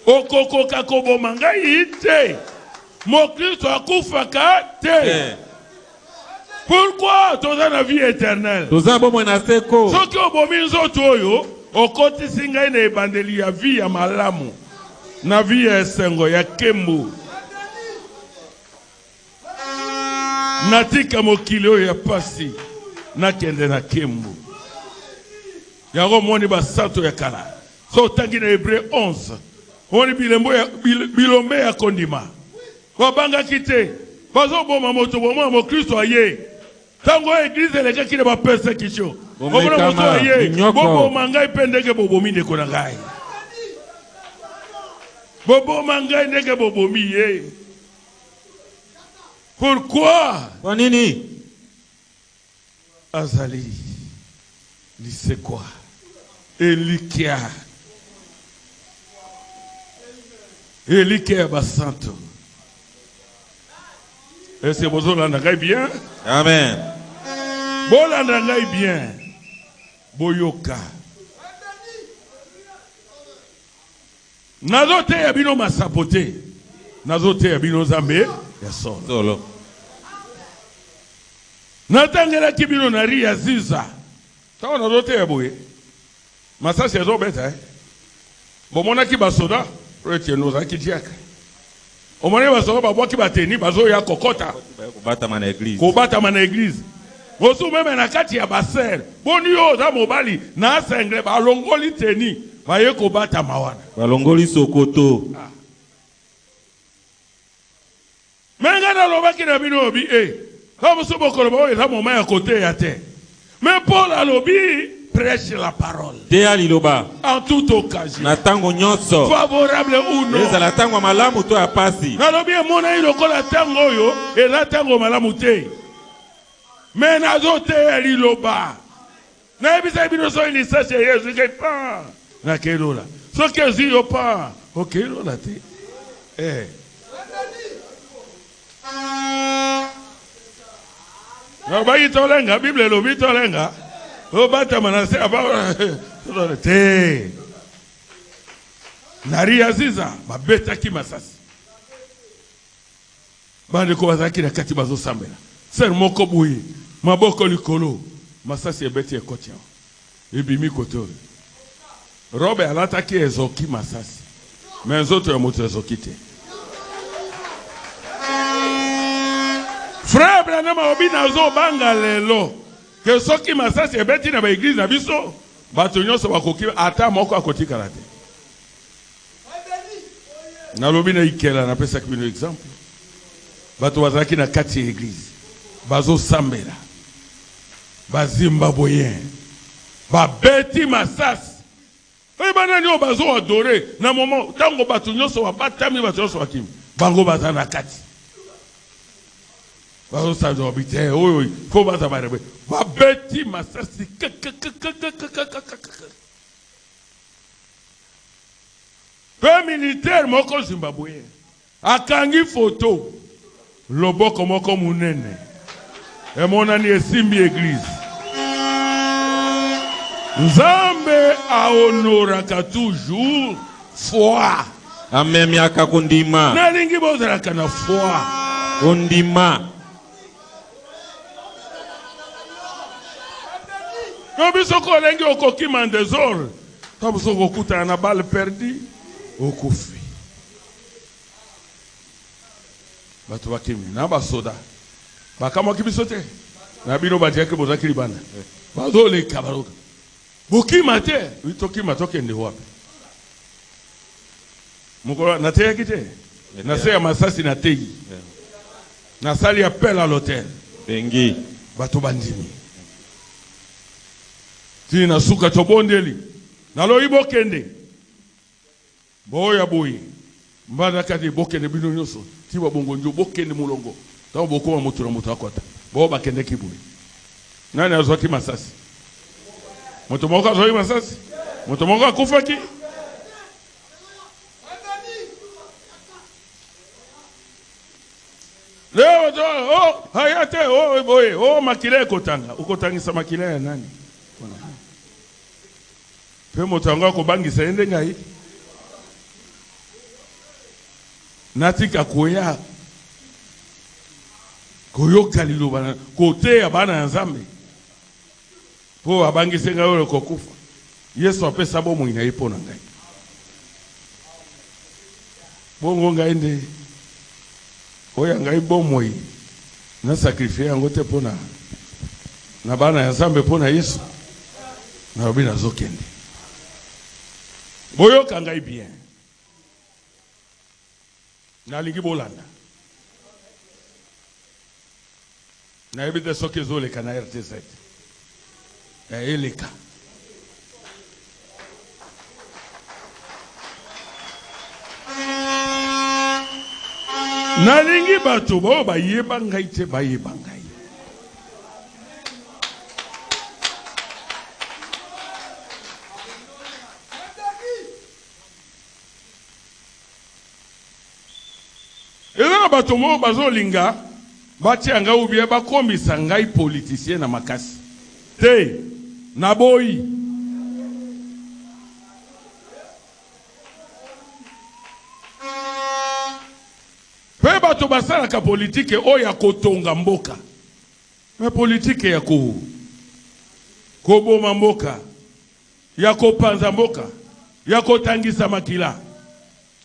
Okoko kakobo mangai ite. Mo Kristo akufa ka te. Pourquoi toza na vie éternelle? Toza bo mona seko. Soki obomi nzoto oyo, okotisi ngai na ebandeli ya vie ya malamu. Na vie ya esengo ya kembo. Natika mokili oyo ya pasi. Nakende na kembo. Yango moni basato ya kala. So tangi na Hébreu 11. Moni bilombe ya kondima. Wabanga kite. Bazo boma moto boma mo Kristo aye. Tango église eleka kile ba persécution. Obona moto aye. Bobo mangai pendeke bobomi ndeko na ngai. Bobo mangai ndeke bobomi ye. Pourquoi? Kwa nini? Azali. Lisekwa. Elikia. Elikia basanto. Est-ce que vous l'entendez bien? Amen. Vous l'entendez bien. Boyoka. Nazote yabino masapote. Nazote yabino zambe. Yason. Solo. Natangela kibino nari ya ziza. Tawa nazote yaboye. Masasi yazo beta. Bomona ki basoda. Roche noza ki diaka. Omone basoda babwa ki bateni bazo ya kokota. Kubata mana église. Kubata mana église. Osu meme na kati ya baser. Boni yo za mobali na asengle balongoli teni. Baye kubata mawana. Balongoli sokoto. Menga na lobaki na bino obi Comme ce bokolo ba oyo za moma ya côté ya te. Mais Paul alobi prêche la parole. En toute occasion. Favorable ou non. Nalobi mona ilo kola tango yo et la tango malamu te. Mais nazote liloba. Na ebisa bino so ni sache Yesu ke pa. Na kelola. So ke zi yo pa. OK lola te. Nabayi tolenga Bible lobi tolenga. Obata manase aba te. Nari aziza babeta ki masasi. Bande ko bazaki na kati bazo sambela. Ser moko buyi maboko likolo masasi ebeti ekotia. Ebimi koto. Robe alataki ezoki masasi. Mais nzoto ya moto ezoki te. Frère Branham obi nazo banga lelo. Que ce qui m'a ça c'est bêti na ba église na biso bato nyonso bakoki ata moko akoti karate na lobi na ikela na pesa kibino exemple bato bazaki na kati ya église bazo sambela bazimba boyen ba beti masasi bana nyo bazo adorer na moment tango bato nyonso batami bato nyonso bakimi bango bazana kati bazo sajo bite oyo ko baza barebe babeti masasi pe militaire moko Zimbabwe akangi photo loboko moko munene emonani esimbi église Nzambe aonoraka toujours foi amemiaka kundima nalingi bozalaka na foi kundima. Nobisoko lengi okoki mandezor. Tabusoko kuta na balle perdu. Okufi. Batu bakimi na basoda. Bakama kibisote. Na bino bajeke bozaki libana. Bazole kabaroka. Bokima te, witoki matoke ndi wapi. Mukolo na te kite. Na se ya masasi na teyi. Na sali appel à l'hôtel. Bengi. Batu bandimi. Tina suka tobondeli nalo ibokende boya boyi mbana kati bokende bino nyoso tiba bongo njo bokende mulongo tawo bokoma mutura mutakota bo bakende kibuyi nani azwaki masasi moto moko azwaki masasi moto moko akufaki Oh, hayate, oh, boy, oh, makile kotanga. Ukotangisa makile ya nani? Pe motanga kubangisa ende ngai. Natika koya. Koyoka lilo bana. Kote ya bana ya Nzambe. Po abangisa ngai ole kokufa. Yesu apesa bomo inaipo na ngai. Bongo ngai nde. Oya ngai bomo yi. Na sakrifie yango te pona. Na bana ya Nzambe pona Yesu. Na robi na zokende. Boyoka ngai bien. Na lingi bolanda. Na ebite soke zoleka na RTZ. Ya eleka. Na lingi batu bo ba yeba ngai te ba yeba ngai. Eza batu mo bazo linga bati anga ubie ba kombisa ngai politicien na makasi. Te na boyi. Pe bato basala ka politique o ya kotonga mboka. Me politique ya koboma mboka. Ya kopanza mboka. Ya kotangisa makila.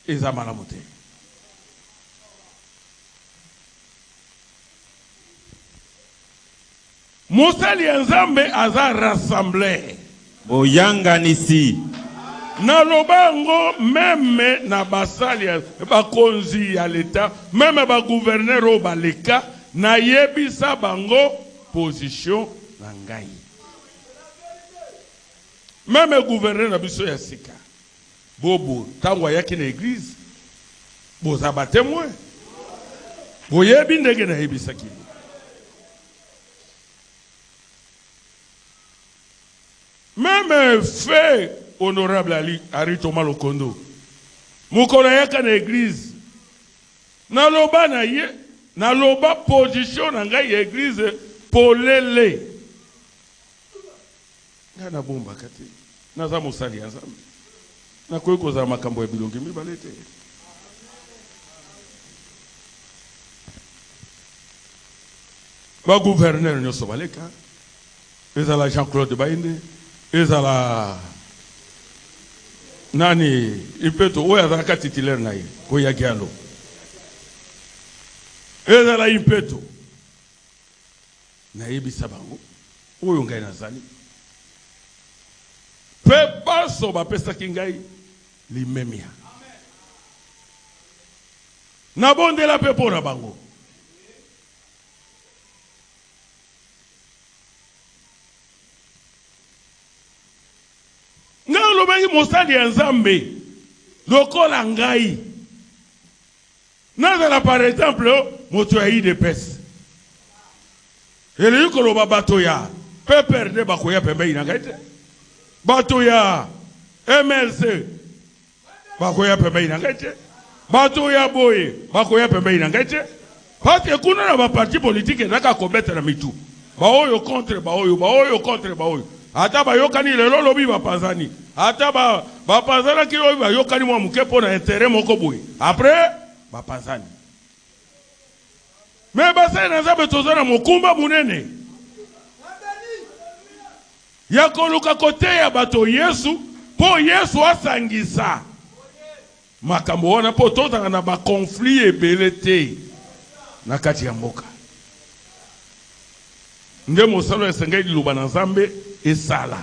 Eza malamu te. Mosali ya Nzambe aza rassembler. Boyanga nisi. Na lobango meme na basali ba konzi ya leta, meme ba gouverneur o baleka na yebisa bango position na ngai. Meme gouverneur na biso ya sika. Bobo tangwa yaki na église. Boza ba témoin. Boyebi ndenge na yebisa ki. Même fait honorable Ali Thomas Lokondo. Mukona yaka na église. Na loba na ye, na loba position na ngai église polele. Na bomba kati. Na za musali Nzambe. Na koyeko za makambo ya bilongi mibalete. Ba gouverneur nyoso baleka. Ezala Jean-Claude Bainde. Ezala nani impeto oya zaka titulaire na ye ko ya gialo. Ezala impeto na yebisa bango oyo ngai nazali. Pe baso ba pesa kingai limemia. Na bonde la pepo na bango. Nga lobangi mosali ya Nzambe lokola ngai. Nazala par exemple moto ya IDPS. Ele yuko loba bato ya PPRD bakoya pembei na ngai te. Bato ya MLC bakoya pembei na ngai te. Bato ya boye bakoya pembei na ngai te. Parce que kuna na ba parti politique naka kobeta na mitu. Baoyo contre baoyo, baoyo contre baoyo. Ata ba yokani lelo lobi bapazani. Ata ba bapazana ki lobi ba yokani mwa muke pona intérêt moko boye. Après bapazani. Mais basa na Nzambe tozana mokumba munene. Ya koluka kote ya bato Yesu po Yesu asangisa. Makambo wana po tozana na ba conflit ebele te na kati ya mboka. Nde mosalo esengeli liloba na Nzambe esala.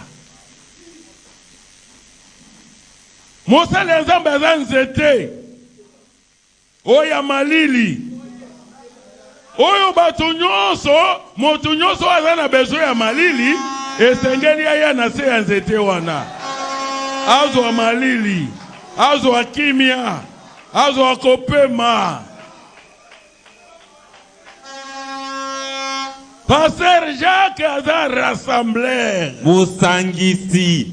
Mosalo ya Nzambe aza nzete oya malili oyo bato nyonso moto nyonso aza na besoin ya malili esengeli aya na se ya nzete wana. Azwa malili, azwa kimia, azwa kopema. Pasteur Jacques aza rassembleur. Musangisi.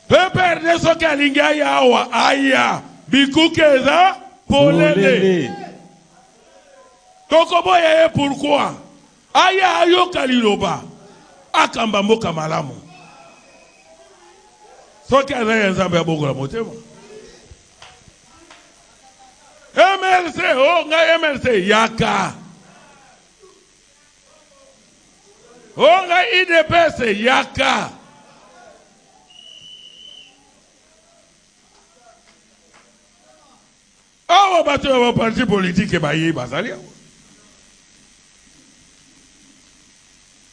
PPRD soki alingi aya awa aya bikuke eza polele. Tokoboya pourquoi? Aya ayoka liloba. Akamba mboka malamu. Soki aza nzambe ya bokola motema. MLC, oh nga MLC yaka. Oh nga IDPS yaka. Awa bato ya parti politique baye bazali.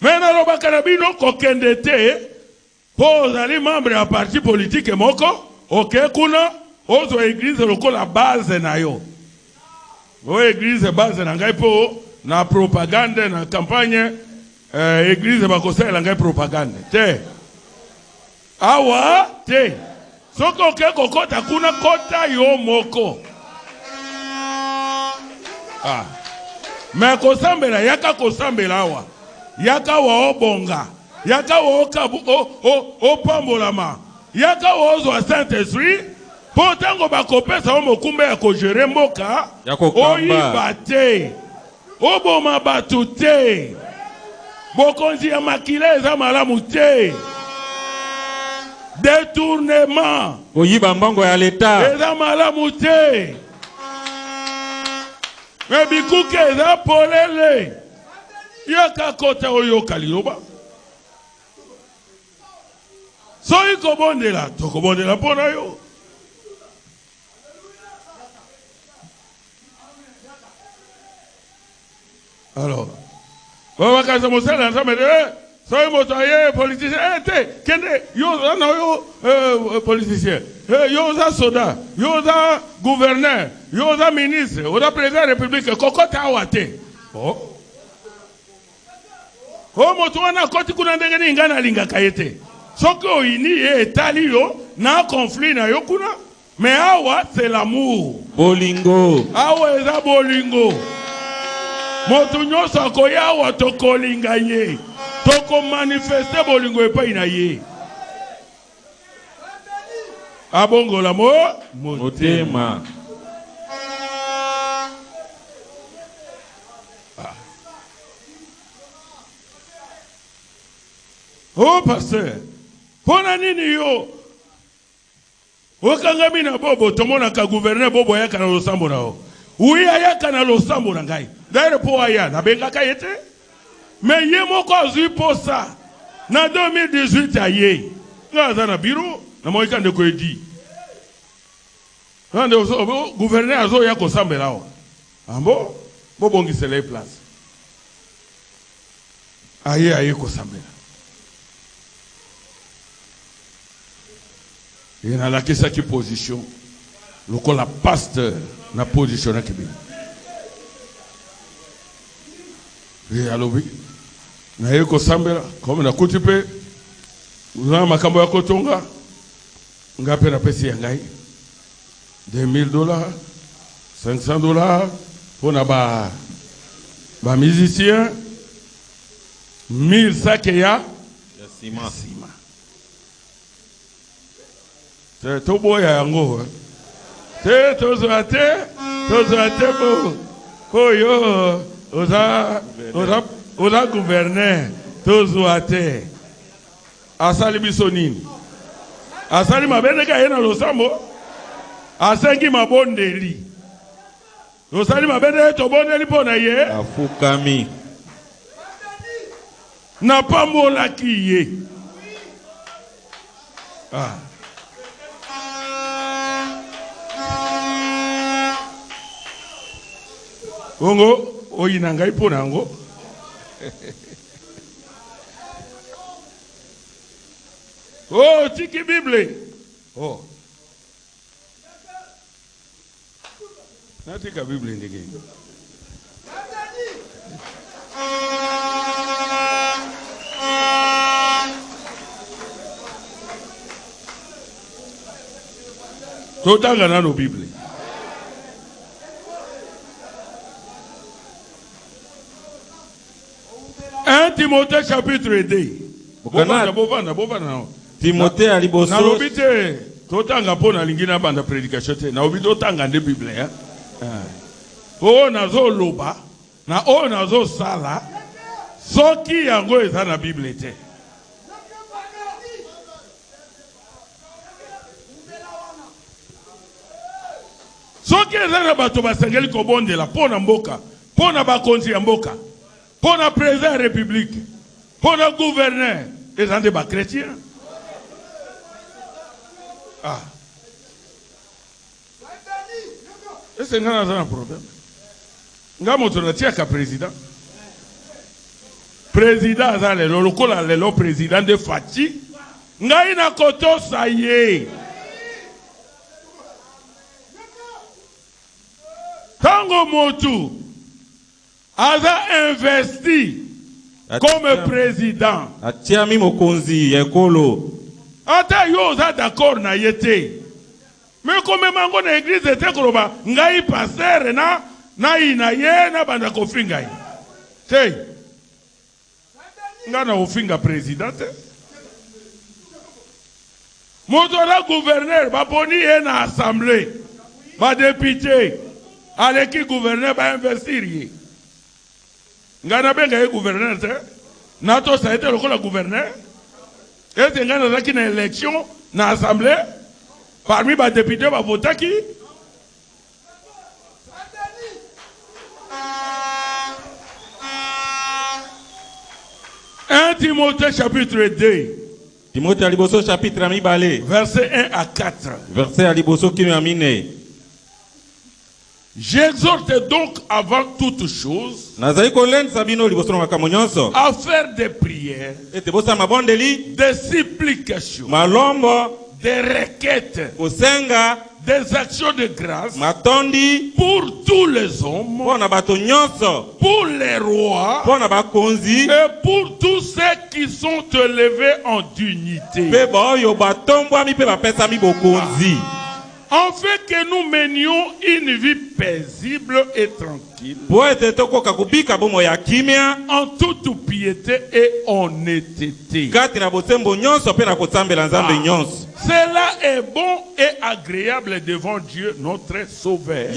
Mena loba karabino kokende te po zali membre ya parti politique moko oke kuna ozo église lokola base na yo. O église base na ngai po na propagande na campagne église bakosela ngai propagande te. Awa te. Soko oke kokota kuna kota yo moko. Ah. Me kosambela yaka kosambela awa. Yaka wa obonga. Yaka wa okabu o pambolama. Yaka wa ozo Saint-Esprit. Potango bakopesa o mokumbe ya kojere mboka. Oyiba te. Oboma batu te. Bokonzi ya makile eza malamu te. Détournement. Oyiba mbango ya l'État. Eza malamu te. Mais bikuke eza polele. Yaka kota oyoka liloba. Soyi kobondela, tokobondela pona yo. Alors, wakaza mosala nzambe de soyi moto aye politicien te kende yo na yo politicien yo za soda yo za gouverneur yo za ministre yo za président de la République kokota awate. Oh. O moto wana koti kuna ndenge ni ngana lingaka yete. Soki oyini ye etali yo na conflit na yo kuna. Mais awa c'est l'amour. Bolingo. Awa eza bolingo. Moto nyonso akoya awa tokolinga ye. Toko manifester bolingo epai na ye. Abongola mo motema. Oh pasteur, pona nini yo? Okangami na bobo tomona ka gouverneur bobo yaka na losambo na o. Uya yaka na losambo na ngai. D'ailleurs po aya na benga ka yete. Mais ye moko azui posa na 2018 aye. Ngaza na biro na moika ndeko edi. Nande ozo gouverneur azo ya ko sambela o. Ambo bobo ngisele place. Aye ko sambela. Et dans la question qui position, le col la pasteur n'a positionné qui bien. Et alors oui, na yeko sambela comme na kutipe, na makambo ya kotonga, ngape na pesi yangai, $2,000, $500 pour na ba musicien, 1000 sacs ya sima. Te boya yango. Te tozoate po yo oza gouverneur tozoate. Asali bisonini. Asali mabende ka yena losambo. Asengi mabondeli. Losali mabende to bondeli pona ye. Afukami. Na pambola kiye. Ah. Ongo oyinanga ipona ngo. Oh, tiki Bible. Oh. Natika Bible ndege. Totanga na no Bible. Timothée chapitre 2. Bovana. Timothée aliboso. Na lobite totanga pona lingina banda prédication te. Na obito tanga de Bible ya. Oh nazo loba na oyo nazosala soki yango eza na Bible te. Soki eza na bato basengeli kobondela pona mboka, pona bakonzi ya mboka, pona président ya république, pona gouverneur, eza nde ba chrétien. Ah. Est-ce nga naza na problème? Nga moto na tia ka président. Président aza lelo lokola lelo président de Fati. Nga ina koto saye. Tango motu aza investi comme président. Atiami mokonzi yekolo. Ata yo za d'accord na yete. Mais comme mango na église était koloba ngai pasteur na ina ye na banda kofinga yi. Hey. Nga na ofinga président. Moto la gouverneur ba boni ye na assemblée. Ba député aleki gouverneur ba investir yi. Nga na benga ye gouverneur te. Na to sa été lokola gouverneur. Et c'est nga na zaki na élection na assemblée. Parmi les députés, ils vont voter qui? 1 Timothée chapitre 2. Timothée aliboso chapitre amibale. Verset 1 à 4. Verset aliboso qui amine. J'exhorte donc avant toute chose à faire des prières, des supplications, malombo, des requêtes, osenga, des actions de grâce matondi, pour tous les hommes, pour les rois et pour tous ceux qui sont élevés en dignité. Afin que nous menions une vie paisible et tranquille, en toute piété et honnêteté. Cela est bon et agréable devant Dieu notre Sauveur.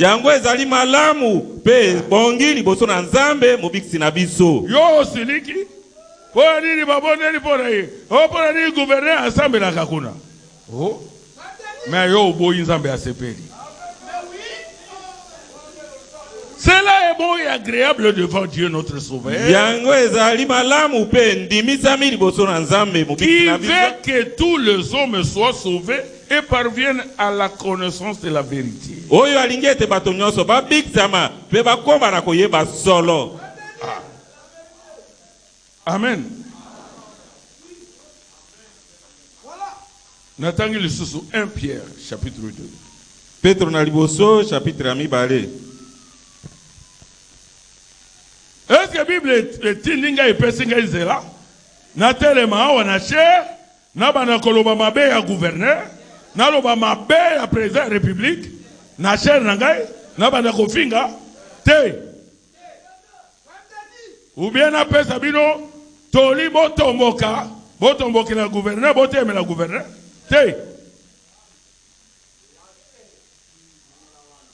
Yo siliki, poni ni babone ni pona ye, o pona ni gouverneur ensemble na kakuna. Oh, mais yo boyi nzambe asepeli. Cela est bon et agréable devant Dieu notre Sauveur. Qui veut que tous les hommes soient sauvés et parviennent à la connaissance de la vérité. Amen. Natangi le sous 1 Pierre chapitre 2. Petro na liboso chapitre amibale. Est-ce que la Bible est tindinga epesinga izela? Na telema awa na cher, na bana koloba mabe ya gouverneur, na loba mabe ya président de la République, na cher na ngai, na bana kofinga te. Ou bien na pesa bino toli botomboka, botomboki na gouverneur, boteme la gouverneur te.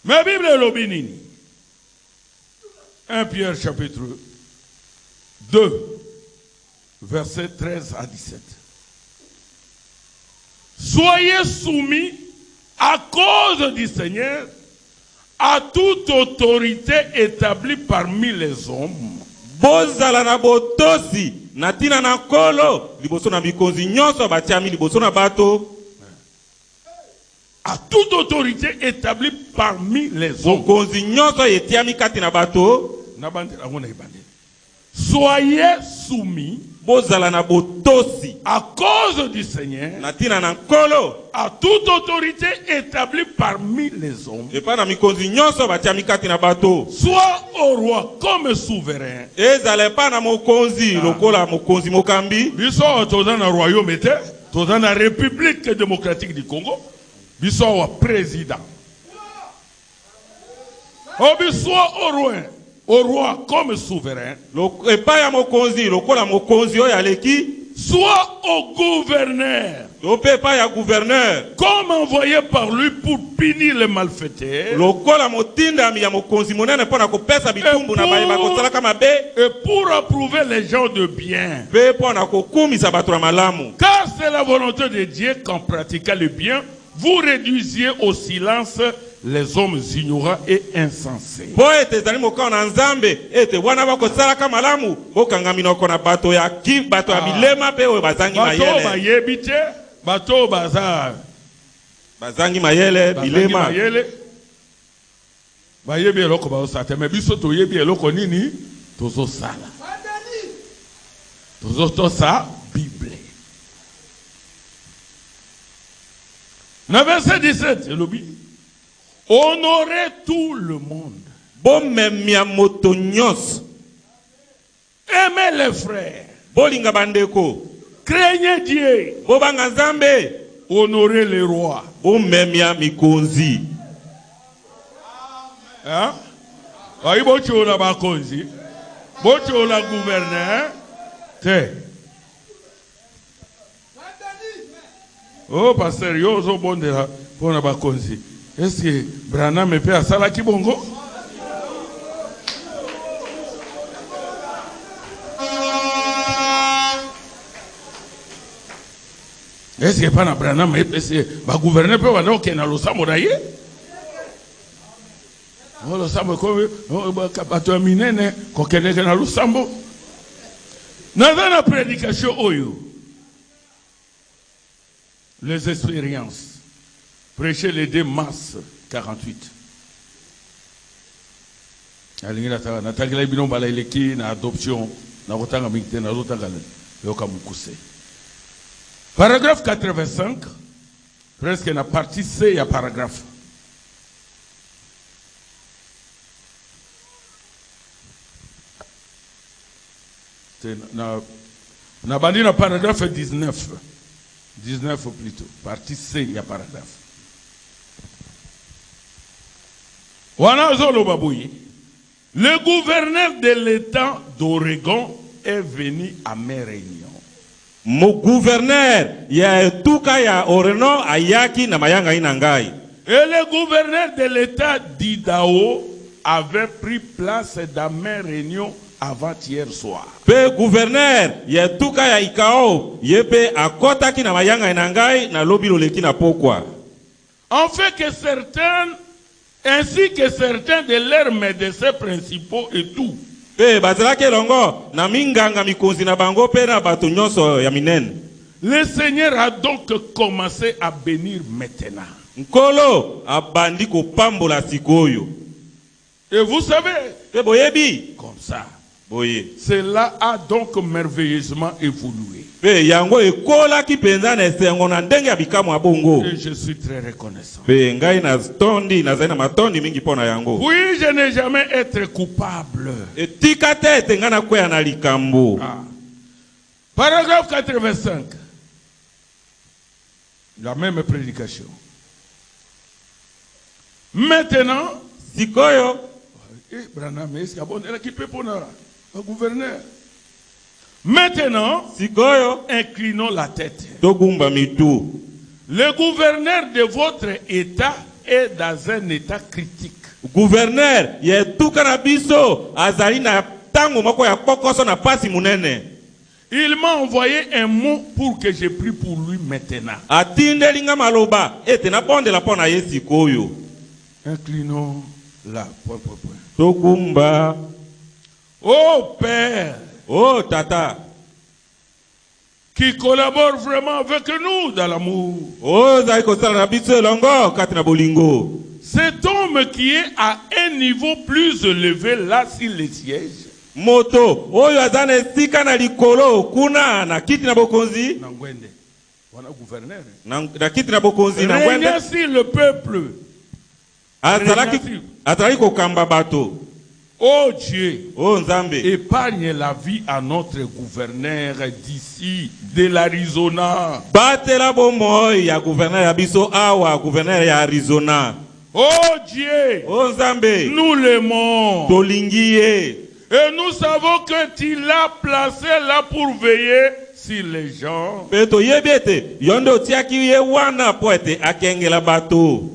Mais Bible est l'obinini. 1 Pierre chapitre 2, versets 13 à 17. Soyez soumis à cause du Seigneur à toute autorité établie parmi les hommes. Bozala na botosi natina na kolo liboso na mikonzi nyonso batiami liboso na bato. À toute autorité établie parmi les hommes. Soyez soumis à cause du Seigneur à toute autorité établie parmi les hommes. Soit au roi comme souverain. Biso dans la royaume, dans la République démocratique du Congo. Biso président. Biso au roi comme souverain. soit au gouverneur, tope pa ya gouverneur comme envoyé par lui pour punir les malfaiteurs, lokola motindami ya mokonzi monene mpona kopesa bitumbu na bayeba kosalaka mabe et pour approuver les gens de bien. mpe mpona kokumisa bato na malamu. Car c'est la volonté de Dieu qu'en pratiquant le bien, vous réduisiez au silence les hommes ignorants et insensés. Po ete ezali mokao na nzambe ete wana bakosalaka malamu bokanga minoko na bato ya bato ya bilema mpe oyo bazangi mayele. Bayebi te, bato bazangi mayele bilema bayebi eloko baosata me biso toyebi eloko nini tozosala tozotosa Bible. Na verset 17 elobi honorez tout le monde, bomemia moto nyonso, aimez les frères, bolinga bandeko, craignez Dieu, bobanga nzambe, honorez les rois, bomemia mikonzi. Hein? Ayi bochola bakonzi, bochola gouverneur, te. Oh pasteur, yo zo bondela pona bakonzi. Est-ce que Branham me fait à sala kibongo? Est-ce que pas na Branham me fait ba gouverner peut wanda okena losambo daye? Oh losambo ko bato minene ko kene na losambo. Na na prédication oyo. Les expériences. Prêcher les 2 mars 48. Paragraphe 85. Presque na partie C, il y a paragraphe. Na bandi na paragraphe 19. 19 plutôt. Partie C, il y a paragraphe. Le gouverneur de l'État d'Oregon est venu à mes réunions. Mon gouverneur ya tuka ya Oregon ayaki na mayanga inangai. Et le gouverneur de l'État d'Idaho avait pris place dans mes réunions avant-hier soir. Pe gouverneur ya tuka ya Ikao yepe akotaki na mayanga inangai na lobilo leki na pokwa. En fait que certains ainsi que certains de leurs médecins principaux et tout. Le Seigneur a donc commencé à bénir maintenant. Et vous savez, comme ça, cela a donc merveilleusement évolué. Et je suis très reconnaissant. Oui, je n'ai jamais été coupable. Paragraphe 85. La même prédication. Maintenant, gouverneur. Maintenant, inclinons la tête. Le gouverneur de votre État est dans un état critique. Gouverneur, il m'a envoyé un mot pour que je prie pour lui maintenant. Inclinons la point. Oh Père, oh Tata, qui collabore vraiment avec nous dans l'amour. Oh, cet homme qui est à un niveau plus élevé là sur les sièges. Moto, oyo azane sika na likolo kuna na kiti na bokonzi. Na ngwende. Wana gouverneur. Na kiti na bokonzi na ngwende. Régner sur le peuple. Atalaki kokamba bato. Oh Dieu, oh Nzambe, épargne la vie à notre gouverneur d'ici, de l'Arizona. Batela bomoy ya gouverneur ya biso awa, gouverneur ya Arizona. Oh Dieu, oh Nzambe, nous l'aimons. Tolingiye. Et nous savons que tu l'as placé là pour veiller sur les gens. Pe toyebi ete yondo otiaki ye wana po ete akengela bato.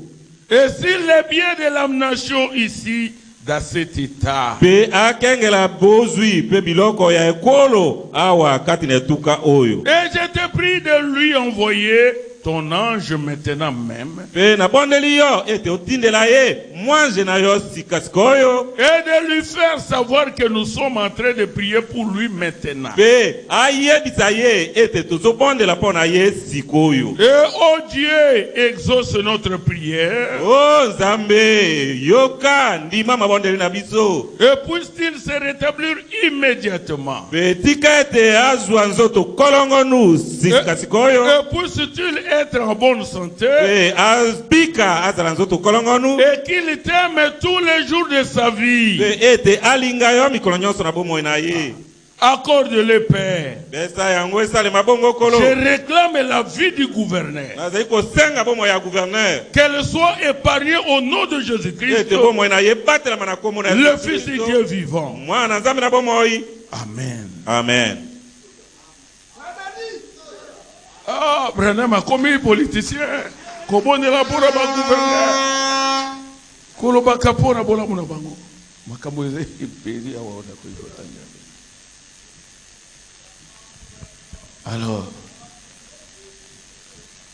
Et sur les biens de la nation ici, dans cet état. Pe akengela bozwi pe biloko ya ekolo awa kati na etuka oyo. Et je te prie de lui envoyer ton ange maintenant même. Pe na bondeli yo ete otindela ye mwanje na yo sikasikoyo. Et de lui faire savoir que nous sommes en train de prier pour lui maintenant. Pe ayebisa ye ete tozobondela mpo na ye sikoyo. Et oh Dieu, exauce notre prière. Oh Nzambe, yoka ndima mabondeli na biso. Et puisse-t-il se rétablir immédiatement. Pe tika ete azwa nzoto kolongonu sikasikoyo. Et puisse-t-il être en bonne santé. Pe azbika azala nzoto kolongonu. Et qu'il t'aime tous les jours de sa vie. Pe ete alinga yo mikolo nyonso na bomoi na ye. Accorde-le, Père. Besa yango esalema bongo kolo. Je réclame la vie du gouverneur. Nazali kosenga bomoi ya gouverneur. Qu'elle soit épargnée au nom de Jésus-Christ, Ete bomoi na ye batelama na kombo na le Fils de Dieu vivant. mwana Nzambe na bomoi. Amen. Amen. Ah, Branham a commis politicien. Kobonela pour la gouverneur. Kolobaka pour la bonne bango. Makamboze ipeli awa ona koifotanga. Alors,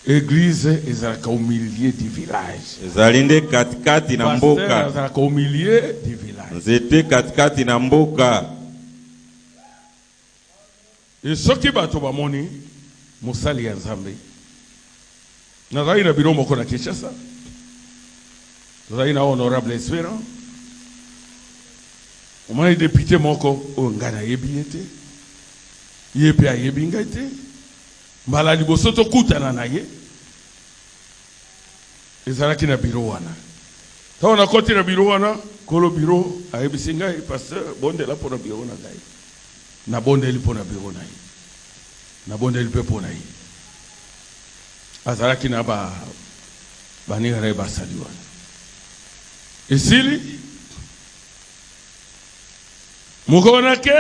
église ezalaka au milieu du village. Ezalinde katikati na Pasteur mboka. ezalaka au milieu du village. Nzete katikati na mboka. Et soki bato bamoni musali ya Nzambe. Nazali na biro moko na Kinshasa. Nazali na honorable Espérant. Omani député moko o ngana yebi ete. Ye pe ayebi ngai te. Mbala liboso tokutana na ye. Ezalaki na biro wana. Tawa na koti na biro wana, kolo biro ayebisi ngai pasteur bondela pona biro na ngai. Na bondeli pona biro na ye. Na bondeli pe pona ye. Azalaki na baningara basali wana. Esili mukona ke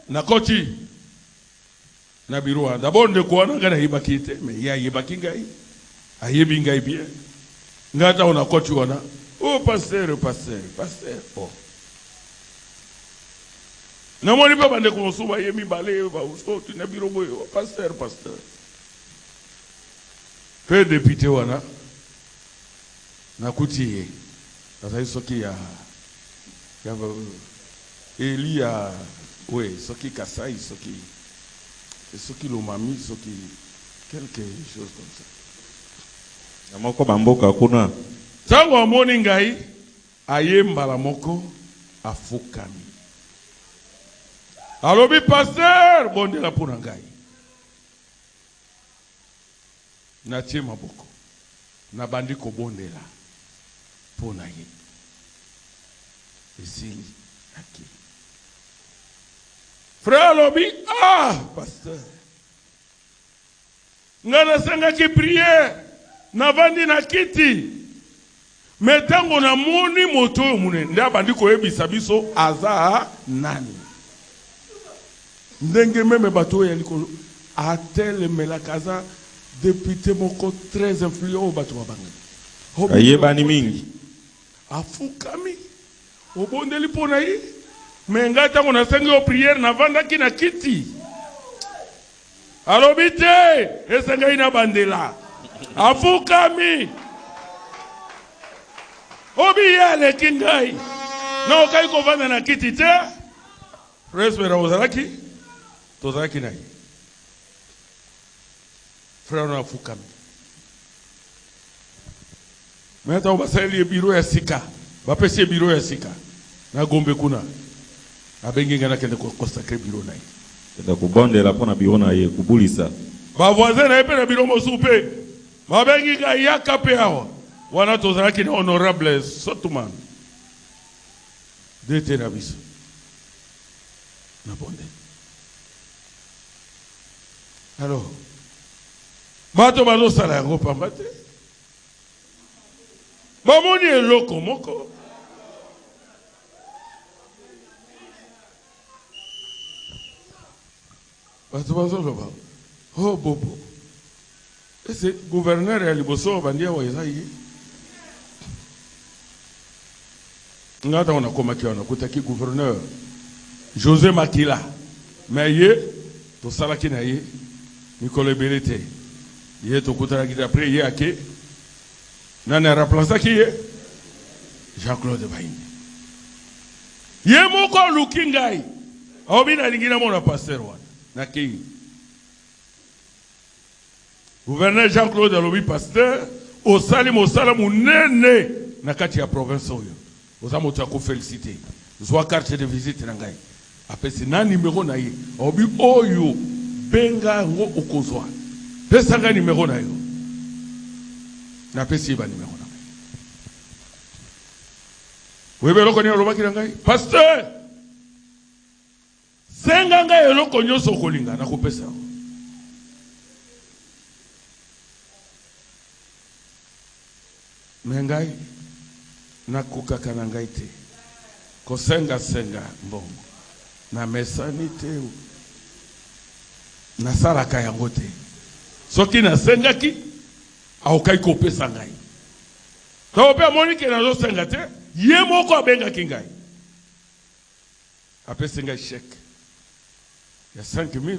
na koti na biro wana. D'abord ndeko wana ngana yebaki te, mais ya yebaki ngai. Ayebi ngai bien. Ngata ona koti wana. Oh pasteur. Oh. Namoni pa bande ko suba yemi bale ba uso tu na biro boyo pasteur. Pe député wana. Na kuti Azai soki ya Elia ouais soki Kasai soki Lomami soki quelque chose comme ça. Namoko bamboka kuna. Tango amoni ngai ayembala moko afukami. Alobi pasteur bondela pona ngai. Na tie maboko. Na bandi ko bondela pona ye. Esili aki. Frère alobi pasteur. Ngana sanga ki prière na vandi na kiti. Metango na moni moto mune nda bandi ko yebisa biso aza nani. Ndenge meme bato ya likolo atel melakaza député moko très influent au bato babanga. Ayebani mingi. Afukami. Obondeli pona yi. Menga tango na sengi o prière na vanda ki na kiti. Alobite esenga ina bandela. Afukami. Obi yale kingai. Na okai ko vanda na kiti te. Respera ozalaki. Tozalaki na yi. Frère na afukami. Meta obasali biro ya sika. Bapesi biro ya sika. Na gombe kuna. Abengi ngana kende ko consacrer biro na yi. Tenda kubondela pona biro na ye kubulisa. Ba voisin na epe na biro mosupe. Mabengi ga yaka pe awa. Wana tozalaki na honorable Sotuman. Dete na biso. Na bonde. Alors, bato bazo sala yango pamba te. Bamoni eloko moko. Bato bazo loba. Oh bobo. Et c'est gouverneur à Liboso bandia wa Isaïe. Ngata on a komaki on a kutaki gouverneur José Makila. Mais yé to salaki na yé Nicolas Belete. Yé to kutara ki après yé ake. Nana remplaça qui yé Jean-Claude Baïni. Yé moko lukingai. Obina lingina mona pasteur wana. Nakei. Gouverneur Jean-Claude Alobi pasteur au salim nene na kati ya province oyo. Ozamoto ya ko féliciter. Zwa carte de visite na ngai. Apesi na numéro na ye. Obi oyo benga ngo okozwa. Pesa nga numéro na yo. Na pesi ba numéro na ngai. Webe loko ni olobaki na ngai. Pasteur senga ngai eloko nyoso kolinga na kopesa. Mengai na kukaka na ngai te kosenga mbongo na mesani te na salaka yango te soki na sengaki aukai kopesa ngai to pe monike na zo senga te ye moko abengaki ngai apesa ngai chèque ya $5,000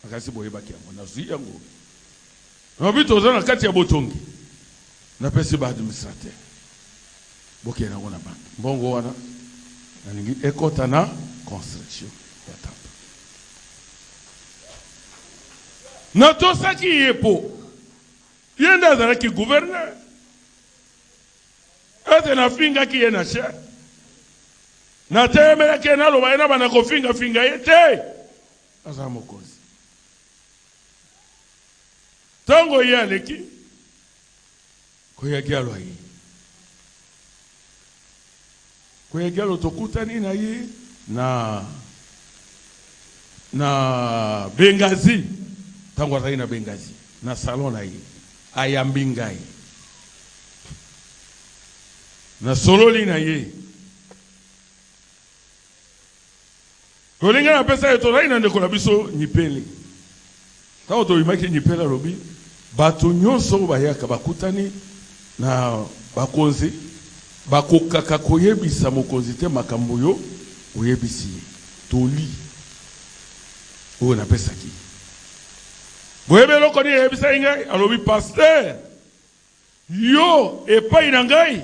akasi boyebaki yango na zwi yango nobito za na kati ya botongi na pesi ba administrateur boki na ngona bank mbongo wana na ningi ekota na construction ya tapa na to saki yepo yenda za ki gouverneur ate na finga ki yena che na temera ke na lo baina bana ko finga yete azamo kozi tango yaleki koyagialo yi koyagialo tokutani na ye na Bengazi tango azali na Bengazi na salon na ye ayambi ngai na sololi na ye kolinga na pesa yeto na ina ndeko na biso nyipele tango to imaki nyipela lobi bato nyonso bayaka bakutani na bakonzi bakokaka koyebisa mokonzi te makambo yo oyebisi toli oyo napesaki boyebe loko ni yebisa ngai alobi pasteur yo epai na ngai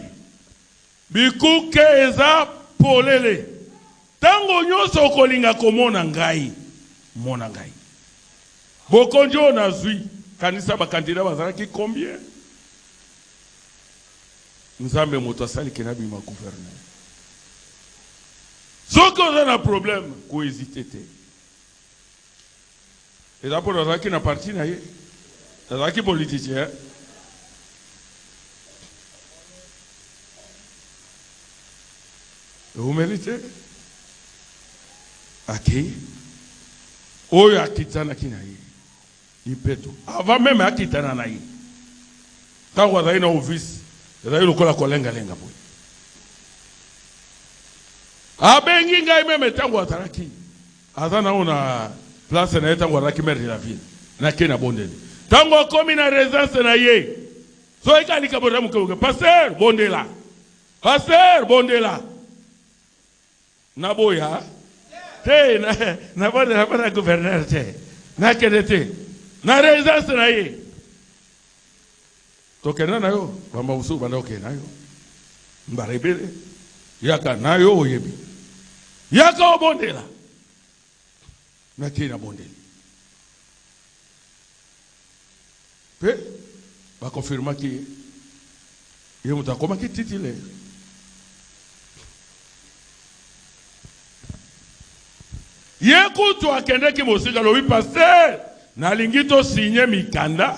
bikuke eza polele tango nyonso okolinga komona ngai mona ngai bokonjo na zwi kanisa bakandida bazalaki combien nzambe moto asali kenabi ma gouverneur soki oza na problème kohésite te eza mpo nazalaki na parti na ye nazalaki politicien eumeli te akei oyo akitanaki na ye ipeto avant même akitana na ye tango azali na office ezali lokola kolenga-lenga boye abengi ngai meme tango azalaki aza nango na place na ye tango azalaki maire de la ville nake na bondeli tango akomi na résidence na ye so ekalika boda mokebuke pasteur bondela na boya te na bondela gouverneur te nakende te na résidence na ye tokena na yo bamba usu banda okena yo mbarebele yaka na yo oyebi yaka obondela na kina bondeli pe ba confirma ki ye mutakoma ki titile ye kutu akende ki mosika lobi pasteur na lingito signé mikanda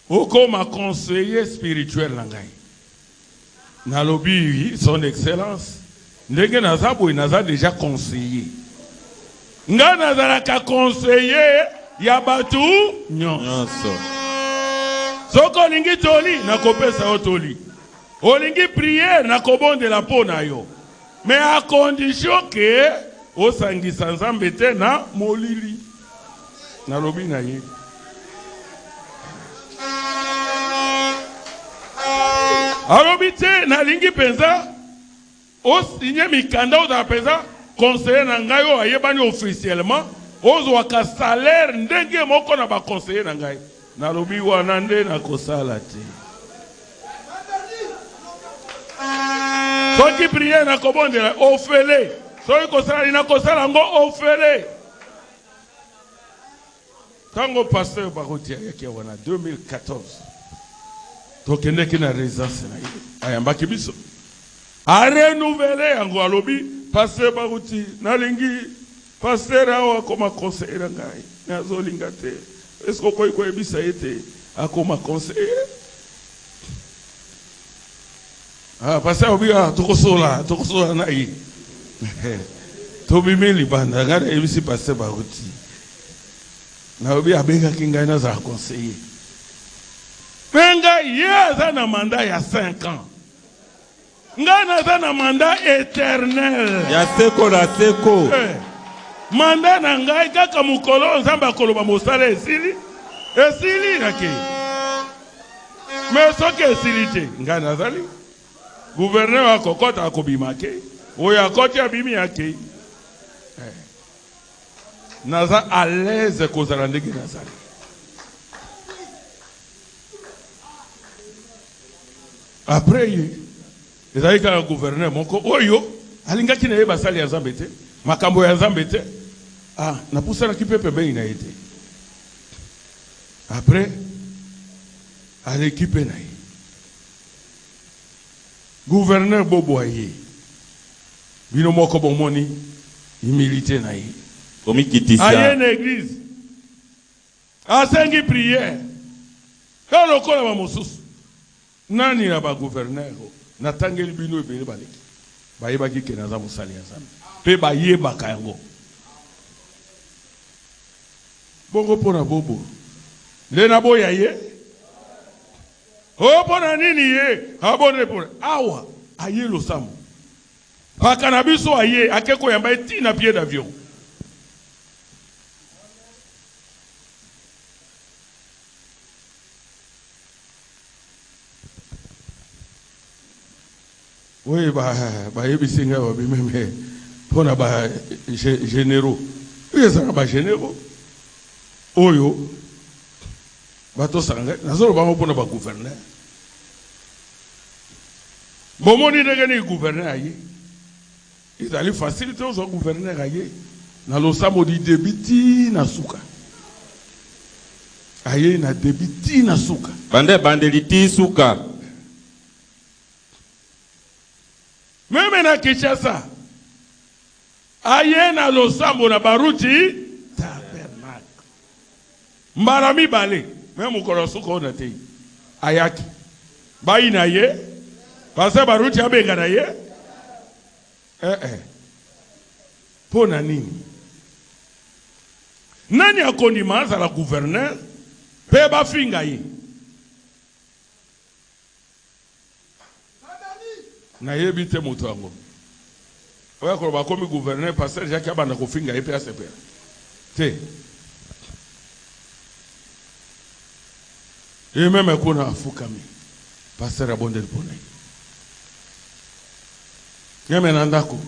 okoma conseiller spirituel na ngai na lobi son excellence ndenge nazaboy naza déjà conseiller nga nazalaka conseiller ya batu nyonso soko olingi toli nakopesa yo toli olingi prière nakobondela mpo na yo mais à condition que osangisa nzambe te na molili na lobi na ye alobi te na lingi penza o signé mikanda o da penza conseiller na ngai o ayebani officiellement ozo ka salaire ndenge moko na ba conseiller na ngai na lobi wana nde na kosala te soki prière na kobondela ofele soki kosala na kosala ngo ofele tango pasteur barotia yake wana 2014 tokende ki na résidence na ye ayambaki biso a renouveler yango alobi pasteur baruti nalingi pasteur awa koma conseiller ngai nazolinga te est-ce que koyi koyebisa ete akoma conseiller pasteur obi tokosola na ye tobimi libanda ngai nayebisi pasteur baruti naobi abengaki ngai nazala conseiller Menga yeza na mandat ya 5 ans. Nga naza na mandat éternel. Ya seko na seko. Mandat na ngai kaka mukolo nzamba koloba mosala esili. Esili nake. Mais soki esili te. Nga nazali. Gouverneur wa kokota akobimake. Oya akoti abimi yake. Naza à l'aise kozala ndenge nazali. Après, il y a un gouverneur, alingaki na ye basali ya Nzambe te, makambo ya Nzambe te. Na poussa na kipe pembe ina été. Après, à l'équipe na ye. Gouverneur Bobo aye. Bino moko bomoni, humilité na ye. Aye na église. Asengi prière. Quand le kola ba mosusu. Nani na ba gouverneur na tangeli bino ebele baleki bayebaki ke naza mosali ya Nzambe pe bayebaka yango bongo pona bobo le na boya ye o pona nini ye abone pona awa aye losambo paka na biso aye akeko yamba eti na pied d'avion oui, yebisinga ba bimeme pona ba généraux. Oui, ça ba généraux. Oyo bato sanga nazolo ba pona ba gouverneur. Bomoni ndenge ni gouverneur aye. Il allait faciliter aux gouverneurs aye. Na losamo di debiti na suka. Aye na debiti na suka. Bandeliti suka. Même na Kinshasa, aye na losambo na baruti tabernacle. Mbarami bale, même ukorosuko ona te. Ayaki. Bayi na ye, pasa baruti abenga na ye. Pona nini? Nani akondima za la gouverneur? Pe ba finga ye. Na yebite moto yango oya ko ba komi gouverneur pasteur Jacques abanda ko finga epe asepe te et même ko na afukami pasteur abonde lipona ngame na ndako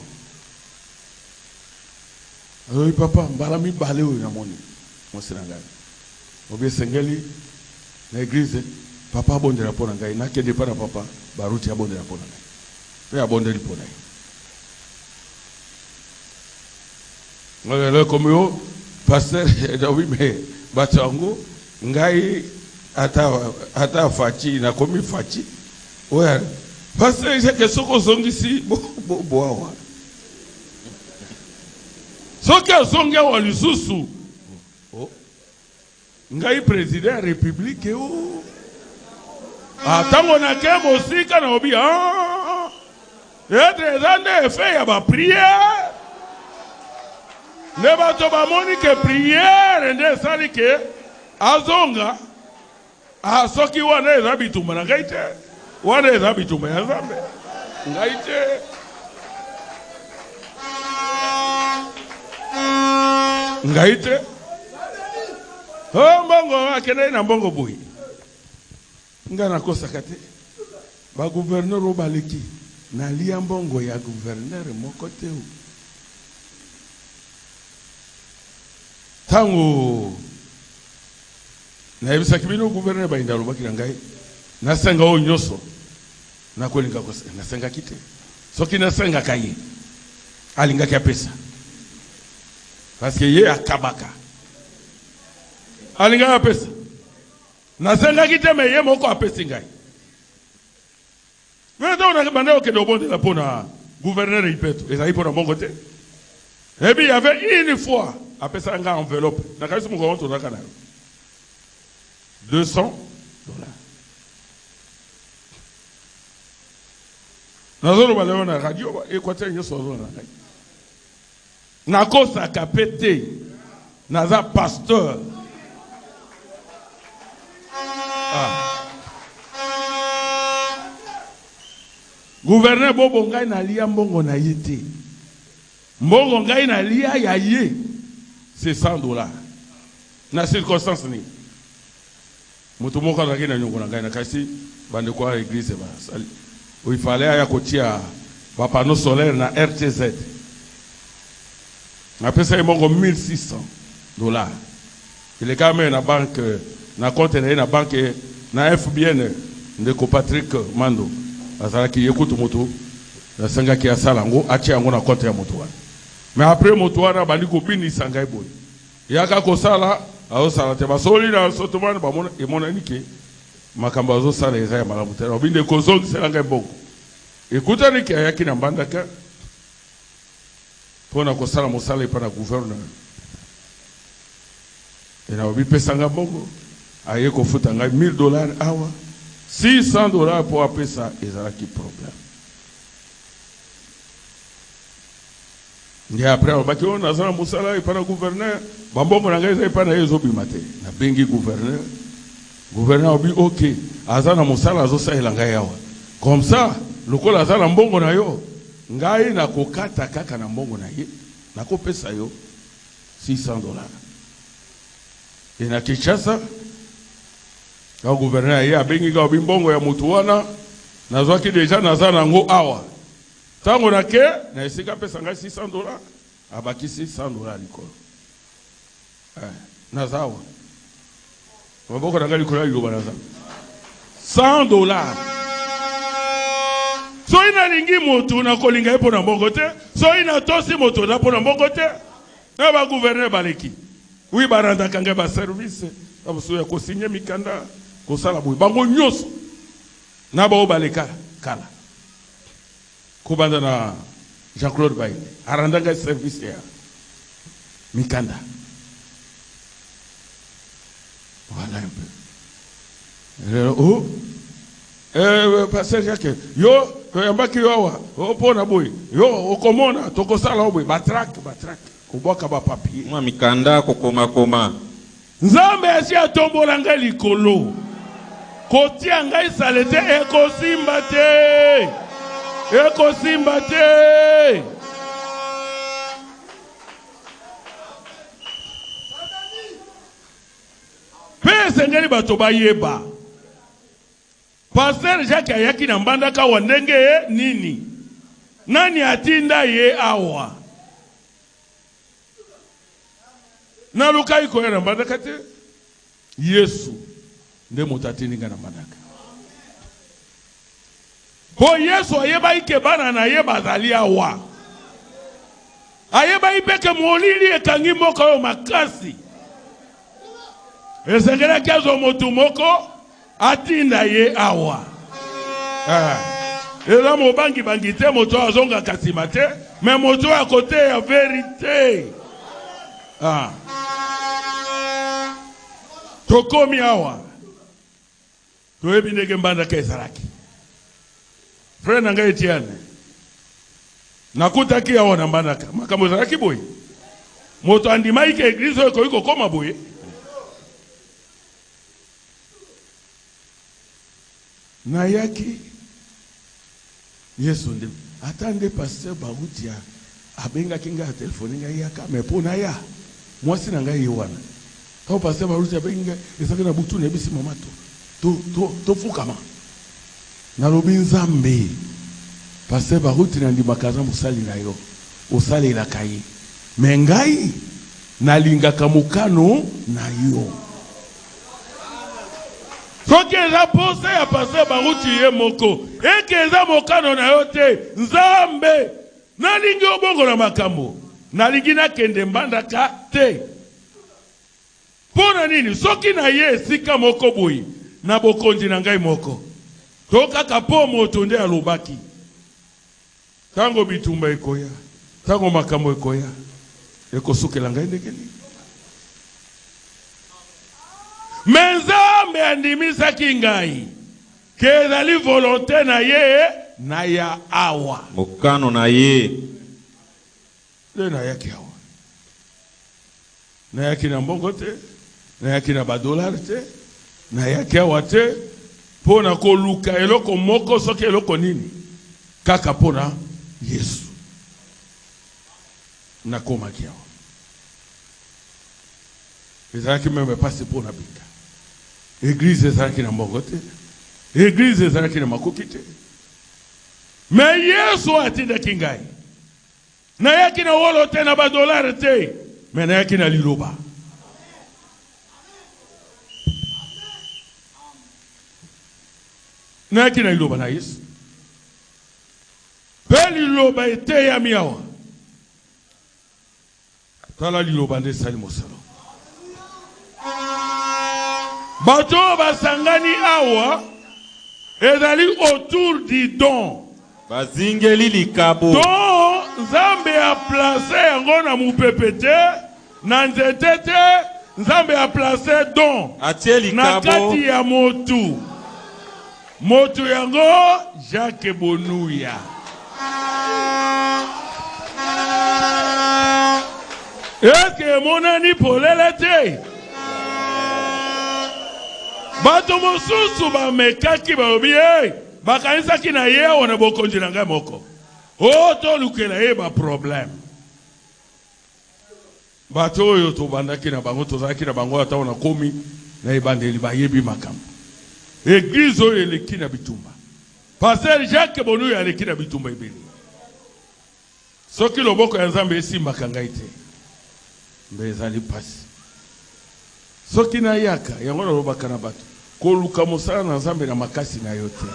oyi papa mbala mi bale o na moni mosinanga obi sengeli na église papa abonde la pona ngai na kende pa na papa baruti abonde la pona ngai pe abonde lipona ngale comme yo pasteur oui mais batango ngai ata fachi na komi fachi oya pasteur je que soko zongisi bo awa soka zonga wa lisusu ngai président de la république o atango na kemo sika na obi être zande fait ya ba prière ne bato ba moni ke prière nde sali ke azonga soki wana eza bitumba na ngai te wana eza bitumba ya Nzambe ngai te Oh mbongo akende na mbongo boy. Nga na kosa kate. Ba gouverneur obaleki na lia mbongo ya gouverneur mokote u. Tango na ebisa kibino gouverneur ba indalo bakira ngai na senga o nyoso na kolinga kosa na senga kite soki na senga kaye alinga kia pesa parce que ye akabaka alinga ya pesa na senga kite me ye moko apesi ngai mais donc on a demandé au Québec de la pona gouverneur Ipeto et ça il pour mon côté et puis il y avait une fois après ça un enveloppe na kasi mon compte na kana $200 nazolo baleo na radio équateur nyo sozo na kai na kosa kapete naza pasteur gouverneur bobo ngai na lia mbongo na yete mbongo ngai na lia ya ye c'est $100 na circonstance ni mutu moko na kina nyongo na ngai na kasi bande kwa église ba sali où il fallait aya kotia ba panneau solaire na RTZ après ça mbongo $1,600 il est quand même na banque na compte na banque na FBN ndeko Patrick Mando azala ki yekutu moto na sanga ki asala ngo achi yango na compte ya moto wana mais après moto wana bali ko bini sanga iboy yaka ko sala azo sala te basoli na sotomane ba mona e mona nike makamba azo sala ezaya malamu te obinde ko zongi selanga bongo ekuta nike yaki na mbandaka pona ko sala mosala e pana gouverneur et na obi pesanga bongo aye ko futa ngai $1,000 awa $600 pour appeler ça, ils ont qui problème. Et après, on va dire on a un moussala et pas le gouverneur. Bambon, on a un pas les obimate. Na bengi gouverneur. Gouverneur a dit ok. Azana moussala azosa elangayawa. Comme ça, le col azana mbongo na yo. Ngai na kokata kaka na mbongo na ye. Na kopesa yo $600. Et na Kinshasa. Quand le gouverneur est abengi ka bimbongo ya mutu wana nazwaki deja nazana ngo awa tango na ke na esika pesa ngai $600 abaki $600 likolo nazawa maboko na ngai likolo yoba naza $100 so ina lingi mutu na kolinga epo na mbongo te so ina tosi mutu na po na mbongo te na ba gouverneur baleki oui baranda kanga ba service abuso ya ko signer mikanda kosala boy bango nyoso na ba obaleka kala kubanda na Jean-Claude Baye arandanga service ya mikanda voilà un peu passer Jacques yo yambaki yo wa opona boy yo okomona tokosala boy batrak kubwaka ba papier mwa mikanda kokoma nzambe asi atombola ngai likolo kotia ngai salete ekosimba te pese ngeli bato bayeba Pasteur Jacques ayaki na mbandaka wa ndenge nini nani atinda ye awa na lukai ko na mbandaka te Yesu nde mutatini ngana mbandaka po Yesu ayeba ike bana na ye bazali awa ayeba ipeke molili ekangi moko yo makasi esengela kezo motu moko atinda ye awa ela mobangi bangi te moto azonga kasima te mais moto à côté ya vérité tokomi awa toyebi ndenge mbandaka ezalaki frère na ngai Etienne nakutaki awa na mbandaka makambo ezalaki boye moto andimaki ke église oyo ekoki kokoma boye nayaki Yesu nde atande pasteur Barutia abenga kinga telefone ngai yaka me pona ya mwasi na ngai wana Au passer baruti abenga ezaka na butu na bisi mama to fukama na lobi nzambe passer baruti na ndimakaza musali na yo osali la kai mengai na lingaka mukano na yo soki eza pose ya passer baruti ye moko eke eza mokano na yo te nzambe na lingi obongo na makambo na lingi na kende mbandaka te. Pona nini soki na ye sika moko boyi na bokonzi na ngai moko toka kapo moto nde alobaki tango bitumba ekoya tango makambo ekoya ekosukela ngai ndekeli menzambe andimisaki ngai kezali volonté na ye na ya awa mokano na ye le na yaki awa na yaki na mbongo te na yaki na $, te na yaki awa te pona koluka eloko moko soki eloko nini kaka pona Yesu na koma ki awa ezalaki meme pasi pona bika église ezalaki na mbongo te église ezalaki na makoki te me Yesu atindaki ngai na yaki na wolo te na $, te me na yaki na liloba na yaki na liloba na Yesu pe liloba ete ya miawa tala liloba nde sali mosalo bato basangani awa ezali autour du don bazingeli likabo don nzambe a placé yango na mupepe te na nzete te nzambe a placé don atie na likabo kati ya motu yango Jacques Bonuya eke monani polele te bato mosusu bamekaki baobi bakanisaki na ye wana bokonzi na ngai moko tolukela ye baproblème bato oyo tobandaki na bango tozalaki na bango ata wana komi na ebandeli bayebi makambo église oyo eleki na bitumba Pasteur Jacques Bonuya aleki na bitumba ebele soki loboko ya nzambe esimbaka ngai te mbe ezali pasi soki na yaka yango nalobaka na bato koluka mosala na nzambe na makasi na yo te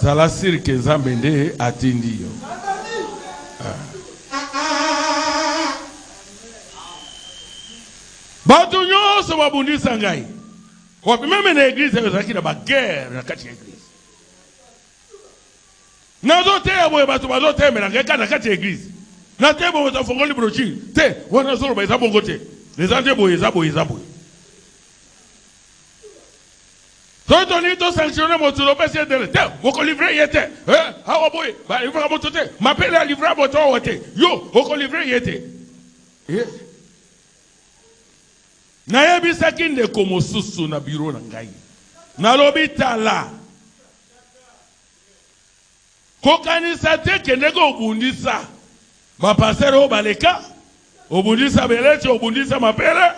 zala sirke nzambe nde atindi yo bato nyonso babundisa ngai wapi meme na église ezalaki na baguerre na kati ya église nazoteya boye bato bazotemela ngai kati na kati ya église nateya boye bato afongoli brochure te wana azoloba eza bongo te eza nde boye eza boye eza boye toto ni to sanctionner moto lopesi edele te oko livrer ye te awa boye ba livrer moto te mapele a livrer moto awa te yo oko livrer ye te nayebisaki ndeko mosusu na biro na ngai nalobi tala kokanisa te kendeko obundisa bapasere oyo baleka obundisa beleti obundisa mapele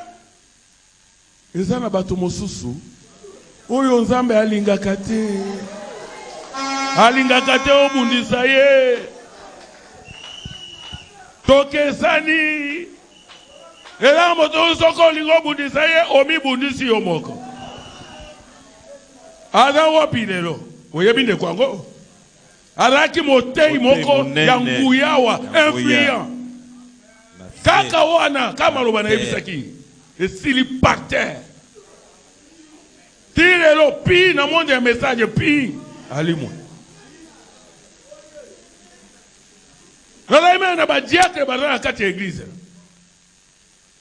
eza na bato mosusu oyo nzambe alingaka te obundisa ye tokesani ela moto soko olingo obundisa ye omibundisi yo moko aza wapi lelo oyebi ndeko yango azalaki motei moko ya nguyawa influent kaka wana kama loba nayebisaki esili par terre ti lelo pi na monde ya message pi alimwe nazali mene na badiakre baza na kati ya église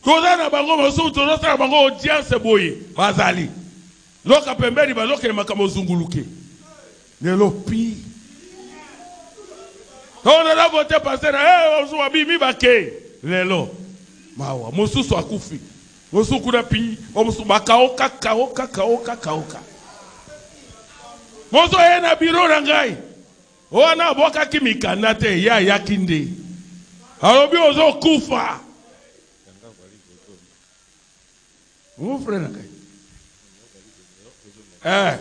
toza na bango mosusu tozosala bango audience boye bazali loka pembeni bazokele makambo zunguluke lelo pi on a voté pasteur osu abimi bake lelo mawa mosusu akufi mosusu kuna pi mosusu bakaoka kaoka mosusu ena biro na ngai ona boka kimikanda te ya yakinde alobi ozo kufa Mon frère Nakai.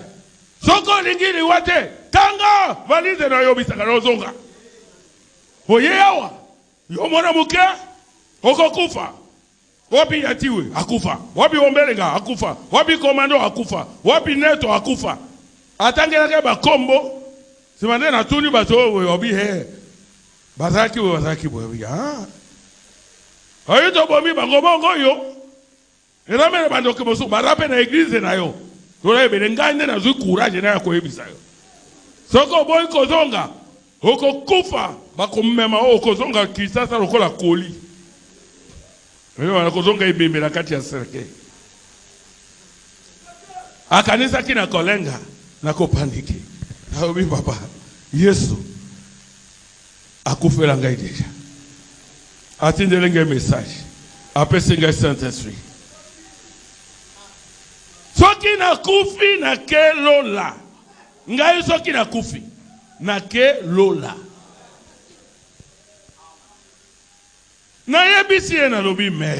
Soko lingili wate. Kanga valize na yobisa kanozonga. Oye yawa. Yomona muke. Oko kufa. Wapi yatiwe akufa. Wapi ombelenga akufa. Wapi komando akufa. Wapi neto akufa. Atangela ba kombo. Simande na tuni bato obi he. Bazaki we ah. Ayo to bomi bango bongo yo. Eramene bando ke bosu barape na église na yo. Tole belengane na zu courage na ko ebisa yo. Soko boy kozonga. Oko kufa bakomema okozonga kisasa lokola koli. Wewe wanakozonga ibembe la kati ya serikali. Akanisa kina kolenga na kopaniki. Haobi papa. Yesu akufela ngai deja. Atindelenge message. Apese ngai Saint-Esprit. Soki na kufi na ke lola. Ngai soki na kufi na ke lola. Na yebisi na lobi me.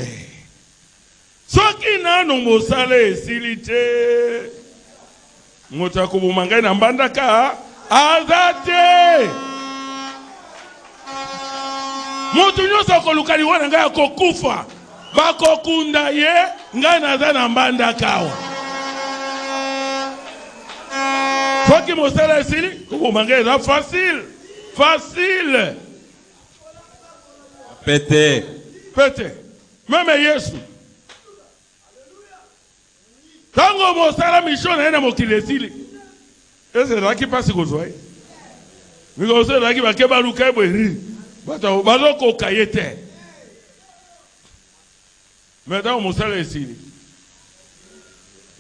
Soki na no mosale esilite. Ngota kubumanga na mbandaka azate. Mutu nyosa kolukali wana ngai kokufa. Bakokunda ye ngai naza na mbandaka wa. Soki mosala esili kubumanga eza facile. Facile. Pete. Même Yesu. Tango mosala mission na mokili esili. Ese laki pasi kozwa. Miko se laki bakeba luka ebwe. Bato bazoko kayete. Mais tango mosala esili.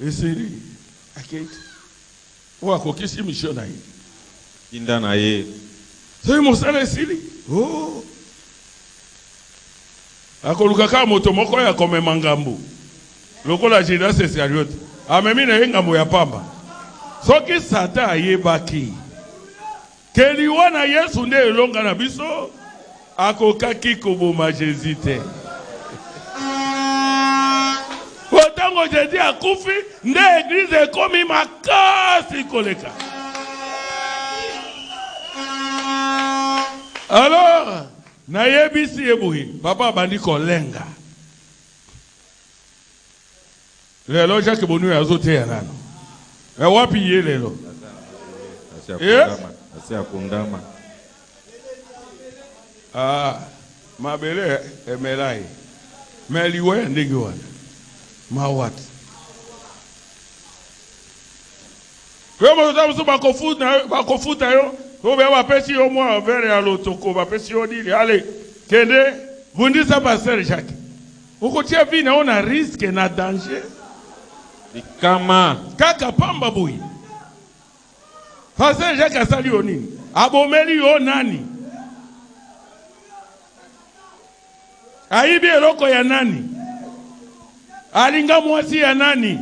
Esili. Akete. Wa kokisi mission na ye. Kinda na ye. C'est mosala esili. Oh. Akoluka ka moto moko ya komema ngambu. Lokola Judas Iscariot. Amemi na ngambu ya pamba. Soki Satan ayebaki. Keliwa na Yesu nde elonga na biso. Akokaki koboma Jésus te. Otango Jésus akufi nde église ekomi makasi koleka. Alors na yebisi ebuhi papa bandi kolenga lelo Jacques Bonu azote ya nano wapi ye lelo asia kundama mabele emelai meliwe ndingi wana mawat kama mtu bakofuta yo obe wapesi yo mwa vere ya lotoko bapesi yo dili ale kende bundisa pasteur Jacques ukotia vi naona risque na danger kama kaka pamba boy pasteur Jacques asali yo nini abomeli yo nani aibi eloko ya nani alinga mwasi ya nani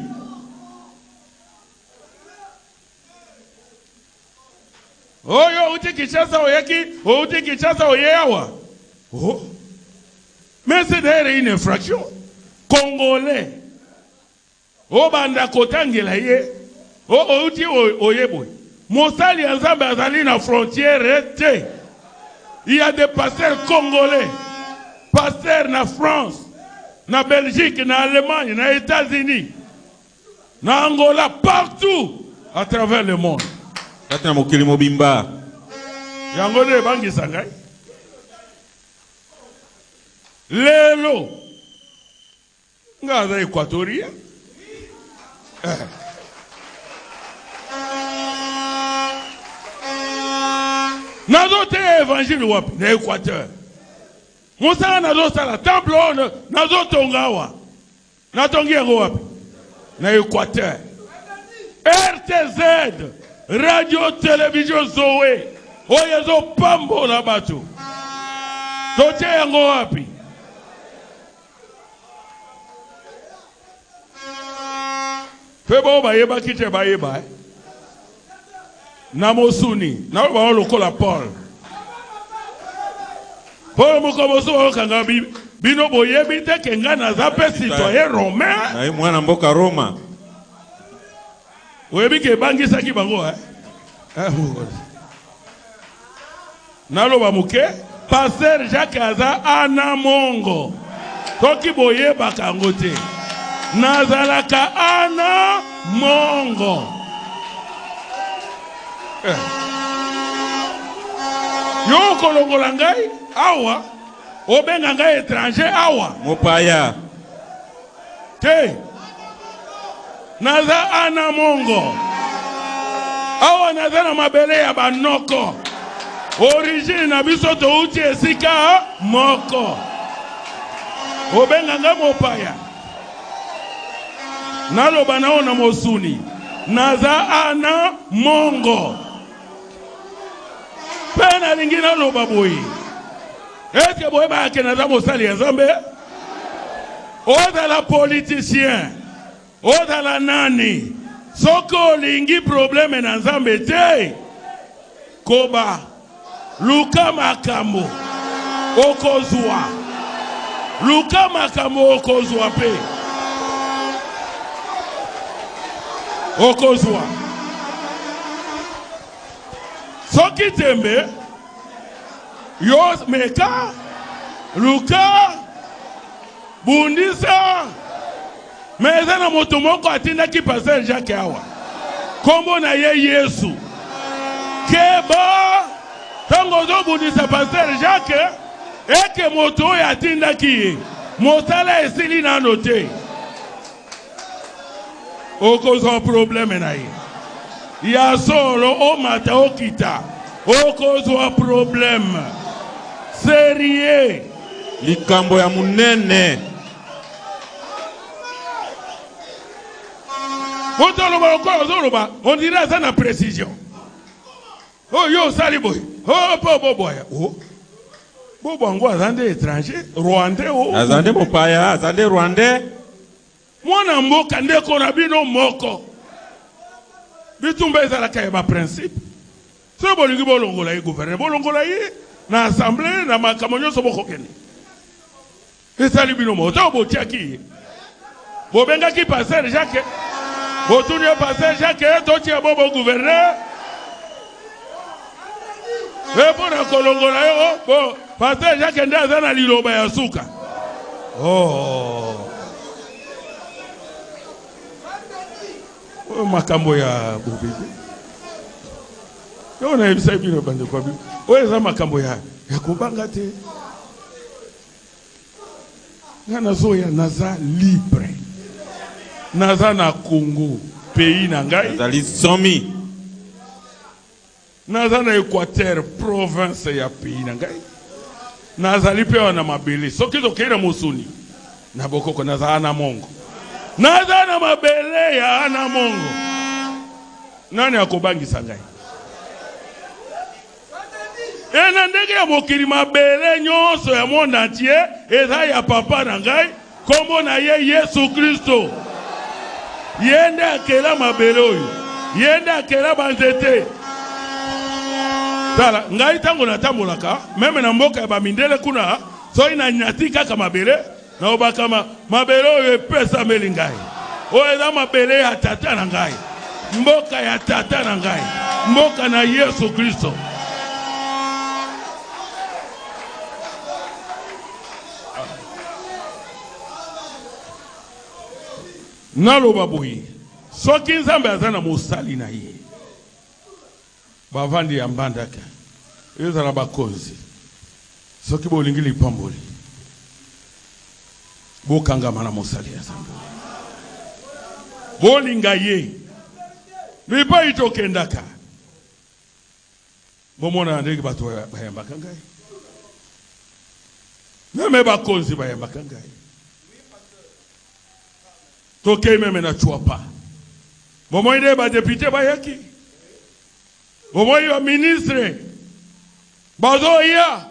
Oyo uti Kinshasa oyeki, uti Kinshasa oyewa. Oh. Mais c'est d'ailleurs une infraction. Congolais. Obanda kotangela ye. Uti oyeboy. Mosali Nzambe azali na frontière te. Il y a des pasteurs congolais. Pasteurs na France, na Belgique, na Allemagne, na États-Unis, na Angola, partout à travers le monde. Katina mokili mobimba. Yango de bangi sangai. Lelo. Ngaza Equatoria. Nazo te évangile wapi na Équateur. Musa nazo sala temple nazo tongawa. Na tongi yango wapi na Équateur. RTZ Radio Télévision Zoé. Oyezo pambo na batu. Tote yango wapi? Febo ba yeba kite ba yeba. Na mosuni. Na ba lokola Paul. Paul mukomoso okanga Bino boyebi te ke nga naza pe citoyen romain. Na ye mwana mboka Roma. Oyebi ke bangisaki bango naloba muke Pasteur Jacques aza ana mongo. Toki boyebaka yango te. Nazalaka ana mongo. Yo kolongola ngai awa obenga ngai étranger awa Mopaya. te naza ana mongo awa naza na mabele ya banoko origine na biso touti esika moko obenga ngai mopaya naloba nao na mosuni naza ana mongo pe nalingi naloba boye eske boyeba ke naza mosali ya Nzambe ozala politicien ozala nani soki olingi probleme na Nzambe te koba luka makambo okozwa luka makambo okozwa pe okozwa soki tembe yo meka luka bundisa meza na moto moko atindaki Pasteur Jacques awa kombo na ye Yesu keba tango zo bundisa Pasteur Jacques eke moto oyo atindaki ye mosala esili nano te okozwa probleme na ye ya solo omata okita okozwa probleme serie likambo ya munene. On dirait ça na précision. Oh yo sali boy. Oh bo boy. Oh. Bo bongo azande étranger, rwandais oh. Azande mopaya, azande rwandais. Mwana mboka ndeko na bino moko. Bitumba ezala kayeba principe. So bolingi bolongola yi gouvernement, bolongola yi na assemblée na makamonyo so bokokene. Esali bino mo to botiaki. Bobenga ki Pasteur Jacques. Botuni Pasteur Jacques to tia bobo gouverneur. Epona kolongola yo bo Pasteur Jacques ndaza na liloba ya suka. Oh. Makambo ya bobebe. Yo na ebisa bino bande kwa bi. Oza makambo ya kubanga te. Ngana zoya naza libre. Naza na Congo, pays na ngai. Nazali somi. Naza na Équateur, province ya pays na ngai. Nazali pe na mabele. Soki tokei na mosuni. Na bokoko naza ana mongo. Naza na mabele ya ana mongo. Nani akobangisa ngai? Ena ndenge ya mokili mabele nyonso ya monde entier eza ya papa na ngai kombo na ye Yesu Kristo. Yende akela mabele oyo. Yende akela banzete. Tala ngai tango na tambolaka meme na mboka ya bamindele kuna so ina nyati kaka mabele na obakama mabele oyo epesa meli ngai. Oyo eza mabele ya tata na ngai. Mboka ya tata na ngai. Mboka na Yesu Kristo. Naloba boyi soki Nzambe aza na mosali na ye bavandi ya mbandaka ezala bakonzi soki bolingi lipamboli bokangama na mosali ya Nzambe bolinga ye lipa itokendaka bomona ndenge bato bayambaka ngai meme bakonzi bayambaka ngai toke meme na chuapa bomo ide ba député bayaki bomo yo ministre bazo ya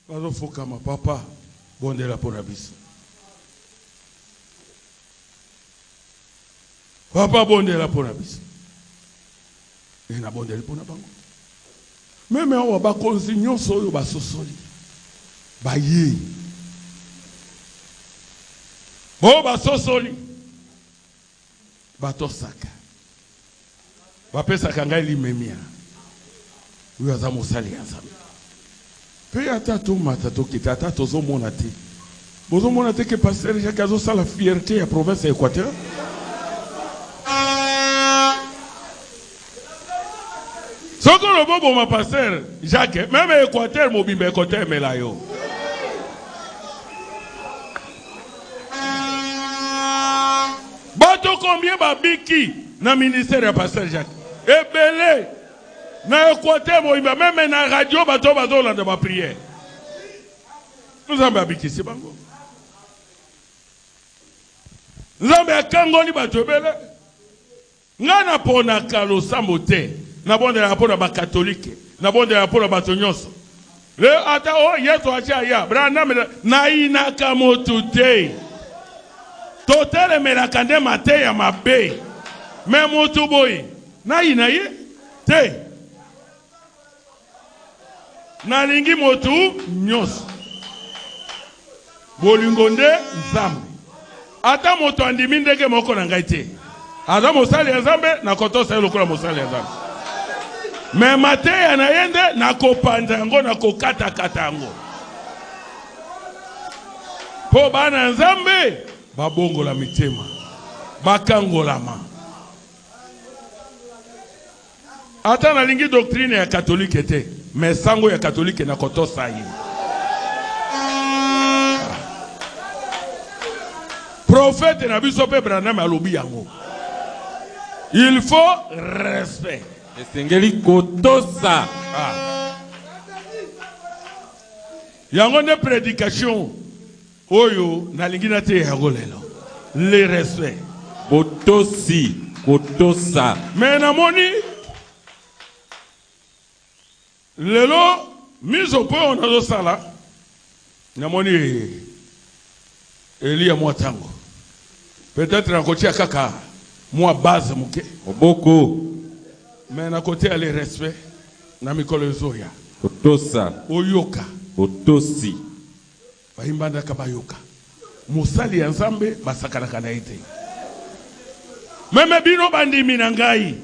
bazo fokama papa bondela pona biso papa bondela pona biso ena bondela pona bango meme awa bakonzi nyonso oyo basosoli baye Bo basosoli batosaka bapesaka ngai limemia uyo aza mosali ya Nzambe pe ata tomata tokita ata tozomona te bozomona te ke pasteur Jacques azosala fierté ya province ya Équateur. Soko le bobo ma pasteur Jacques même Équateur mobimbe côté melayo. Bato combien babiki na ministère ya pasteur Jacques ebele na Équateur mobimbe même na radio bato bazola de ba prière. Nous avons babiki c'est bango. Nzambe akangoli bato ebele ngana pona kalo sambote na bonde la pona ba catholique na bonde la pona bato nyonso le ata o yeso acha ya brana na ina kamotute totele melakande mate ya mabe me mutu boy na ina ye te na lingi motu nyonso bolingonde Nzambe ata moto andimi ndenge moko na ngai te aza mosali ya Nzambe na kotosa lokola mosali ya Nzambe me mateya na yende na kopanda yango na kokata yango po bana Nzambe babongola mitema bakangolama ata na lingi doctrine ya katolike te me sango ya katolike na kotosa ye prophète na biso pe Branham alobi yango. Il faut respect. Esengeli kotosa. Yango ne prédication oyo na lingina te yango lelo. Le respect. Botosi kotosa. Mais na moni lelo miso po on a sala. Na moni Elia Mwatango. Peut-être à côté à kaka, moi base mouke. Beaucoup. Mais à côté à les respect, na mikolo zoya. Kotosa. Oyoka. Kotosi. Bahimbanda kabayoka. Musali ya Nzambe basakana kana ite. Meme bino bandi minangai.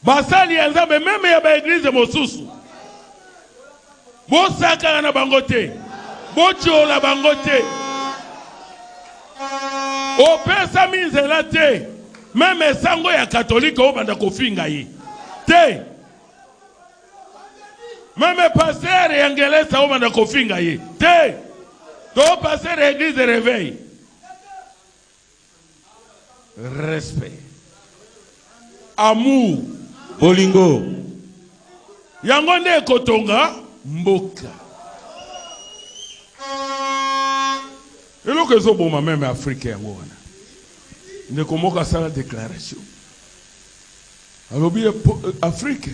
Basali ya Nzambe meme ya ba église mosusu. Bo sakana na bangote. Bo chiola bangote. O pesa minzela te même sango ya catholique o banda kofinga yi te même pasteur ya ngelesa o banda kofinga yi te to pasteur église réveil respect amour bolingo yango nde kotonga mboka et là que bon même africain ne comment ça la déclaration alors bien Afrique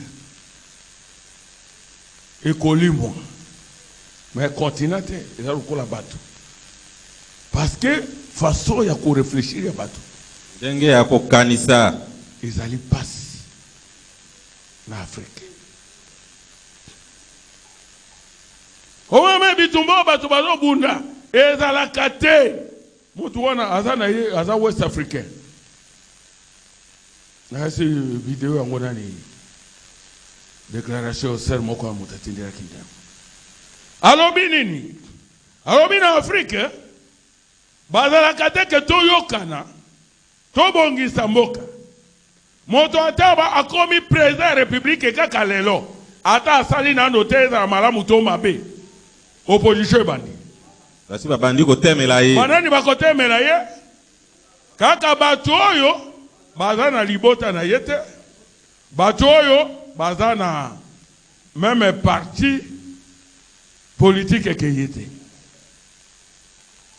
et colimo mais continent et là la bateau parce que façon ya ko réfléchir ya bateau ndenge ya ko kanisa ils allaient passer na Afrique o même bitumba bateau bazo bunda ezalaka te mutu wana aza na ye aza West Africain na si vidéo yango nani déclaration ser moko ya mutu atindela kindamo alobi nini alobi na Afrique bazalaka te ke toyokana tobongisa mboka moto ataba akomi président ya république kaka lelo ata asali nano te ezala malamu to mabe opposition ebandi basi babandi kotemela ye banani bakotemela ye kaka bato oyo baza na libota na ye te bato oyo baza na même parti politique eke ye te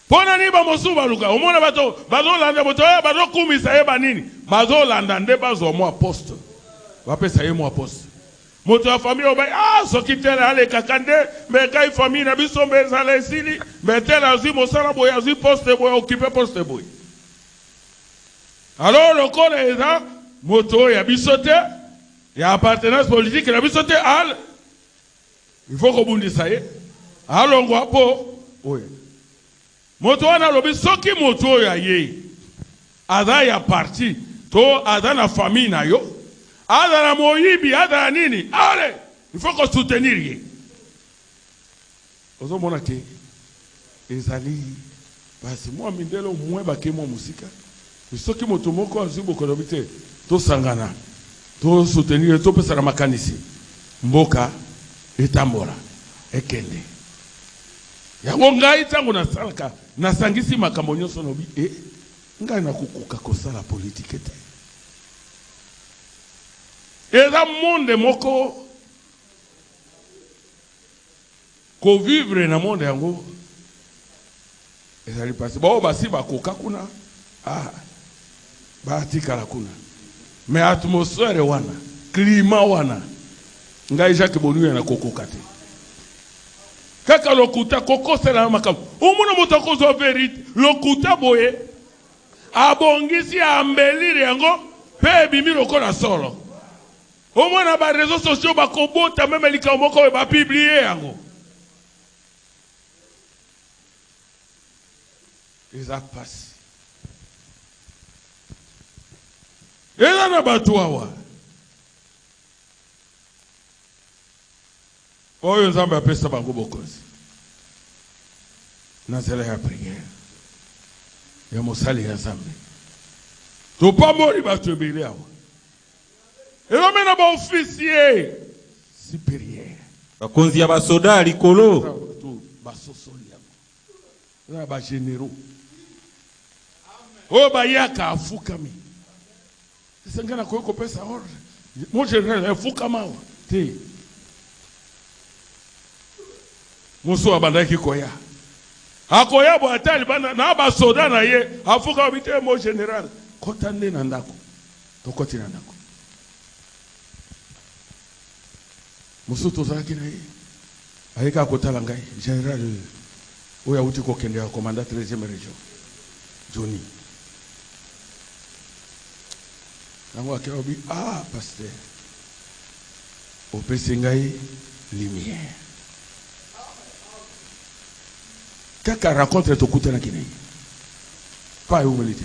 pona ni bamosusu baluka omona bato bazolanda moto oyo bazokumisa ye banini bazolanda nde bazwa mwa poste bapesa ye mwa poste moto ya famille obai soki tele aleka kande me kai famille na biso mbezala esili me tele azwi mosala boye azwi poste boye occuper poste boye alors lokola eza moto ya biso te ya appartenance politique na biso te al il faut kobundisa ye alongwa po oye moto wana lobi soki moto ya ye aza ya parti to aza na famille na yo aza na moyibi aza na nini ale il faut qu'on soutenir ye ozo mona ke ezali basi moi mindelo moins ba ke mo musika soki moto moko azu bokolo bite to sangana to soutenir to pesa makanisi mboka etambola ekende yango ngai tango na salaka na sangisi makambo nyonso nobi ngai na kukuka kosala politique te eza monde moko ko vivre na monde yango ezali pasi bao basi bakoka kuna batikala kuna mais atmosphère wana climat wana ngai Jacques Bonu na kokoka te kaka lokuta kokosela makambo omona moto akozwa vérité lokuta boye abongisi ambelire yango pe bimi lokola solo omona ba réseaux sociaux bakobota même likambo moko ba publier yango eza pasi eza na bato awa oyo nzambe apesa bango bokonzi na nzela ya prière ya mosali ya nzambe topamboli bato ebele awa elome na baofficier supérieur bakonzi ya basoda likolo basosoli yango na bagénéraux oyo bayaka afukami esenga na koyi kopesa ordre mo général afukama awa te mosu abandaki koya akoya bo atali bana na basoda na ye afuka bite mo général kota nde na ndako tokoti na ndako mosu tozalaki na ye ayeka kotala ngai général oyo auti kokende ya commandant 13e région Johnny nango akea obi pasteur opesi ngai lumière kaka rencontre tokutana kinai pas humilité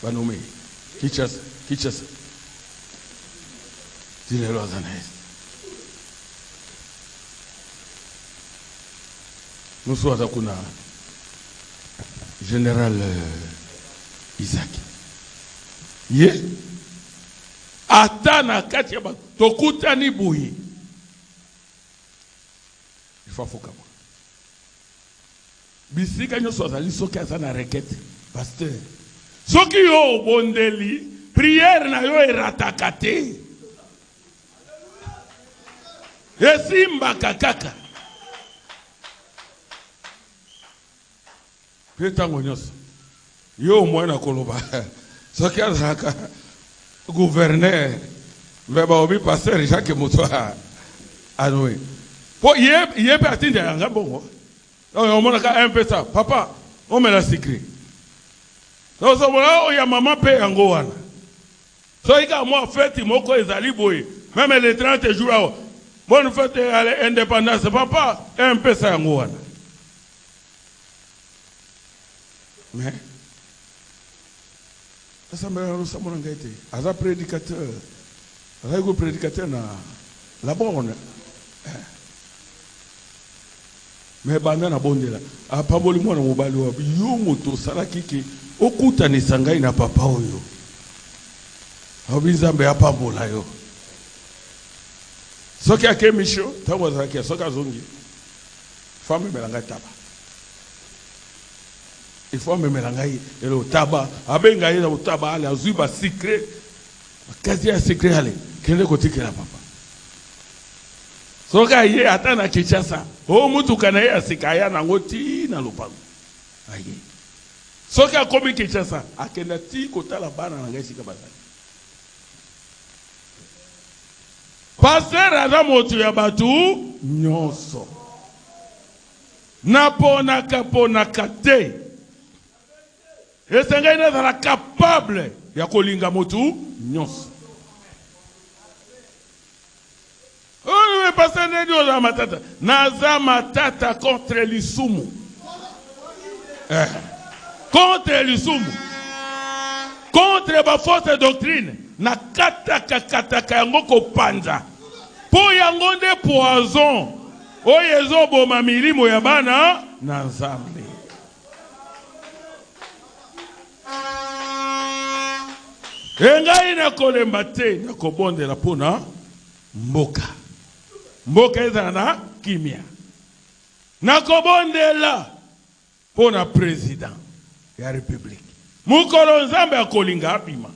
banome Kinshasa dile lo azanaes nous sommes kuna général Isaac ye atana kati ya tokutani boyi il faut fokama bisika nyonso azali soki aza na requête pasteur soki yo obondeli prière na yo erataka te esimbaka kaka mpe ntango nyonso yo omoi na koloba soki azalaka gouverneur mpe baobi pasteur Jacques moto anoe po ye mpe atindi yanga bongo on monaka un peu ça papa on me l'a secret donc ça voilà ya maman pe yango wana so ika moi fête moko ezali boye même les 30 jours là bonne fête à l'indépendance papa un peu ça yango wana mais ça me ça mon ngait aza prédicateur aza prédicateur na la bonne mais banda na bondela apamboli mwana mobali wa yo moto salaki ke okuta ni sangai na papa oyo obinzambe apambola yo soki ake misho tango salaki soki azongi femme melanga taba il faut me melanga elo taba abenga ye na taba ale azuba secret kazi ya secret ale kende kotikela papa soka ye ata na Kinshasa o mutuka na ye asikaya na ngoti na lopango aye soka akomi Kinshasa akenda ti kotala bana na ngai sika bazali pasteur aza moto ya batu nyonso naponaka te esengai nazala capable ya kolinga motu nyonso oh pasteur ndio za matata naza matata contre lisumu contre lisumu, contre ba fausse doctrine, na kataka yango kopanza. Po yango nde poison, oyo ezoboma milimo ya bana na Nzambe. Engai na kolemba te na kobondela pona mboka. Mboka ezala na kimia. Na kobondela pona president ya republique. Mukolo Nzambe akolinga abima.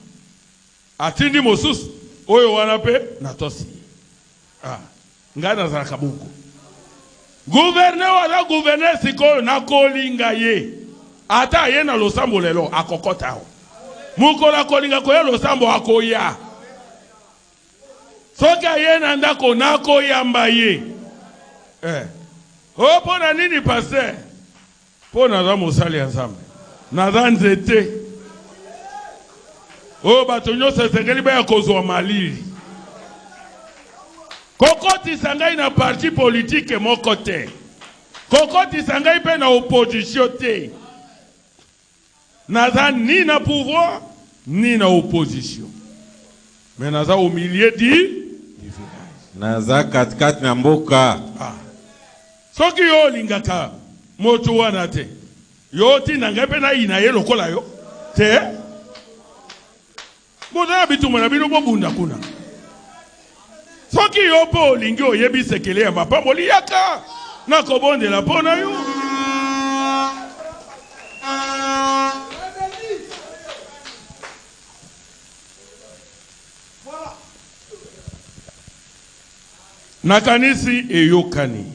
Atindi mosusu oyo wana pe na tosi. Ngana za kabuku. Gouverneur wala gouverneur sikoyo na kolinga ye. Ata ye na losambo lelo akokota ho. Mukola kolinga koya losambo akoya. Soka ye na ndako na koyamba ye. Pona nini pasteur? Pona za mosali ya Nzambe. Na za nzete. Bato nyonso esengeli ba ya kozwa malili. Kokoti sangai na parti politique moko te. Kokoti sangai pe na opposition te. Naza ni na pouvoir ni na opposition. Mais naza au milieu du village. Naza katikati na mboka. Soki yo lingaka moto wana te. Yo ti nanga pe na ina ye lokola yo. Te. Moto ya bituma na bino bobunda kuna. Soki yo po lingi oyebi sekele ya mapamboli yaka na kobondela pona yo. Nakanisi eyokani.